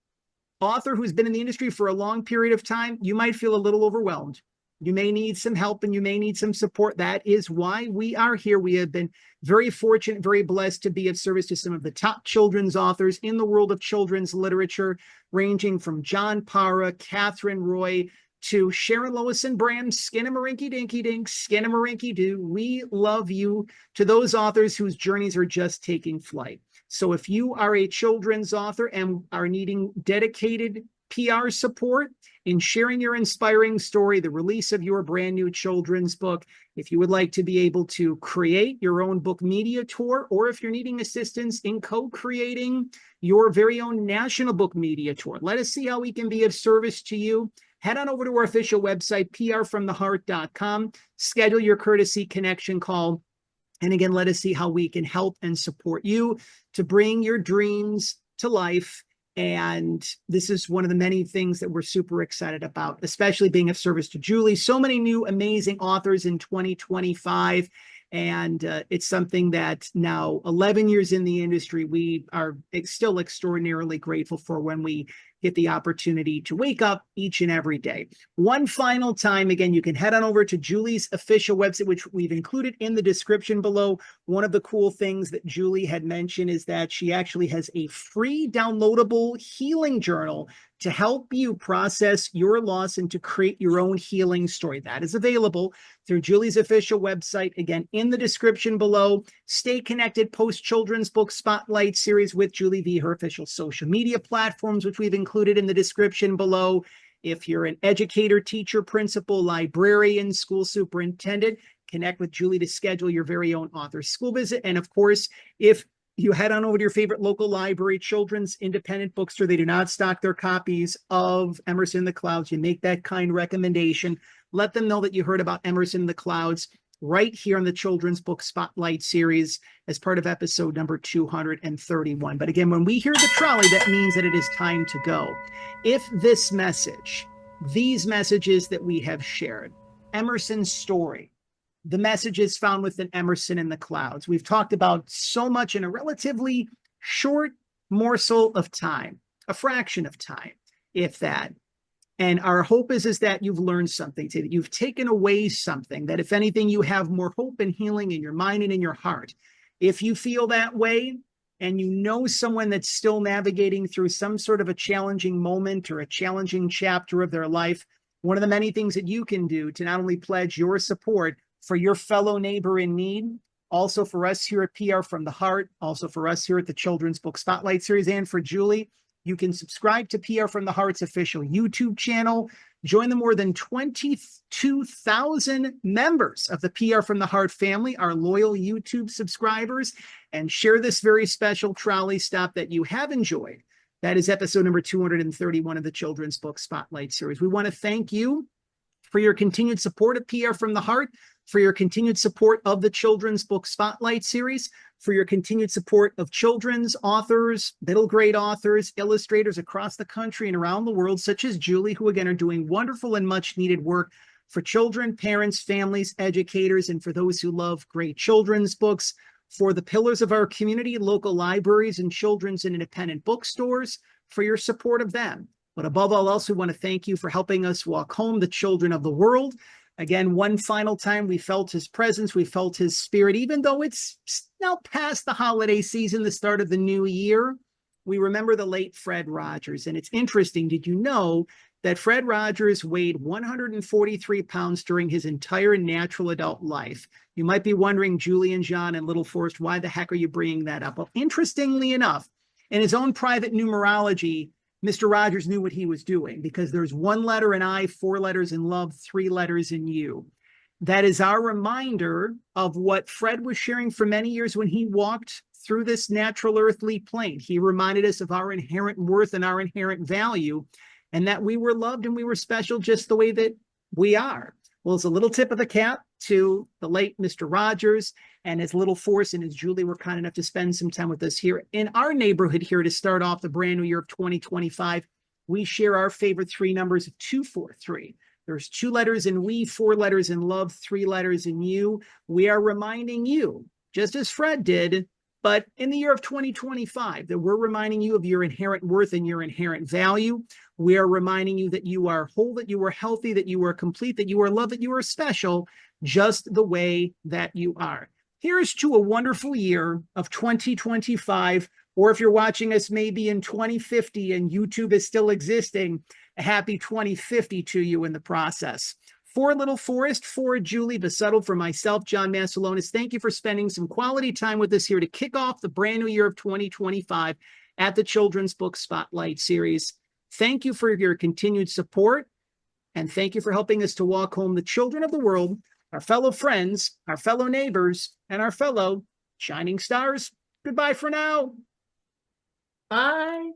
author who's been in the industry for a long period of time, you might feel a little overwhelmed. You may need some help and you may need some support. That is why we are here. We have been very fortunate, very blessed to be of service to some of the top children's authors in the world of children's literature, ranging from John Parra, Catherine Roy, to Sharon Lois and Bram, Skinnamarink Dinky Dink, Skinnamarink Doo. We love you, to those authors whose journeys are just taking flight. So if you are a children's author and are needing dedicated PR support in sharing your inspiring story, the release of your brand new children's book, if you would like to be able to create your own book media tour, or if you're needing assistance in co-creating your very own national book media tour, let us see how we can be of service to you. Head on over to our official website, prfromtheheart.com, schedule your courtesy connection call, and again, let us see how we can help and support you to bring your dreams to life. And this is one of the many things that we're super excited about, especially being of service to Julie. So many new amazing authors in 2025. And it's something that now 11 years in the industry, we are still extraordinarily grateful for when we get the opportunity to wake up each and every day. One final time, again, you can head on over to Julie's official website, which we've included in the description below. One of the cool things that Julie had mentioned is that she actually has a free downloadable healing journal to help you process your loss and to create your own healing story. That is available through Julie's official website, again, in the description below. Stay connected, post children's book spotlight series with Julie via her official social media platforms, which we've included in the description below. If you're an educator, teacher, principal, librarian, school superintendent, connect with Julie to schedule your very own author school visit. And of course, if you head on over to your favorite local library, children's independent bookstore, they do not stock their copies of Emerson in the Clouds. You make that kind recommendation. Let them know that you heard about Emerson in the Clouds right here on the Children's Book Spotlight series as part of episode number 231. But again, when we hear the trolley, that means that it is time to go. If this message, these messages that we have shared, Emerson's story, the messages found within Emerson in the Clouds, we've talked about so much in a relatively short morsel of time, a fraction of time, if that. And our hope is that you've learned something today, that you've taken away something, that if anything, you have more hope and healing in your mind and in your heart. If you feel that way, and you know someone that's still navigating through some sort of a challenging moment or a challenging chapter of their life, one of the many things that you can do to not only pledge your support for your fellow neighbor in need, also for us here at PR From the Heart, also for us here at the Children's Book Spotlight Series, and for Julie, you can subscribe to PR From the Heart's official YouTube channel, join the more than 22,000 members of the PR From the Heart family, our loyal YouTube subscribers, and share this very special trolley stop that you have enjoyed. That is episode number 231 of the Children's Book Spotlight Series. We want to thank you for your continued support of PR From the Heart, for your continued support of the Children's Book Spotlight Series, for your continued support of children's authors, middle grade authors, illustrators across the country and around the world, such as Julie, who again are doing wonderful and much needed work for children, parents, families, educators, and for those who love great children's books, for the pillars of our community, local libraries and children's and independent bookstores, for your support of them. But above all else, we want to thank you for helping us walk home the children of the world. Again, one final time, we felt his presence, we felt his spirit, even though it's now past the holiday season, the start of the new year. We remember the late Fred Rogers. And it's interesting, did you know that Fred Rogers weighed 143 pounds during his entire natural adult life? You might be wondering, Julie and John and little Forrest, why the heck are you bringing that up? Well, interestingly enough, in his own private numerology, Mr. Rogers knew what he was doing, because there's one letter in I, four letters in love, three letters in you. That is our reminder of what Fred was sharing for many years when he walked through this natural earthly plane. He reminded us of our inherent worth and our inherent value, and that we were loved and we were special just the way that we are. Well, it's a little tip of the cap to the late Mr. Rogers, and his little Forrest and his Julie were kind enough to spend some time with us here in our neighborhood here to start off the brand new year of 2025. We share our favorite three numbers of 243. There's two letters in we, four letters in love, three letters in you. We are reminding you, just as Fred did, but in the year of 2025, that we're reminding you of your inherent worth and your inherent value. We are reminding you that you are whole, that you are healthy, that you are complete, that you are loved, that you are special, just the way that you are. Here's to a wonderful year of 2025, or if you're watching us maybe in 2050 and YouTube is still existing, a happy 2050 to you in the process. For little Forrest, for Julie, Busuttil, for myself, John Masiulionis, thank you for spending some quality time with us here to kick off the brand new year of 2025 at the Children's Book Spotlight Series. Thank you for your continued support, and thank you for helping us to walk home the children of the world, our fellow friends, our fellow neighbors, and our fellow shining stars. Goodbye for now. Bye.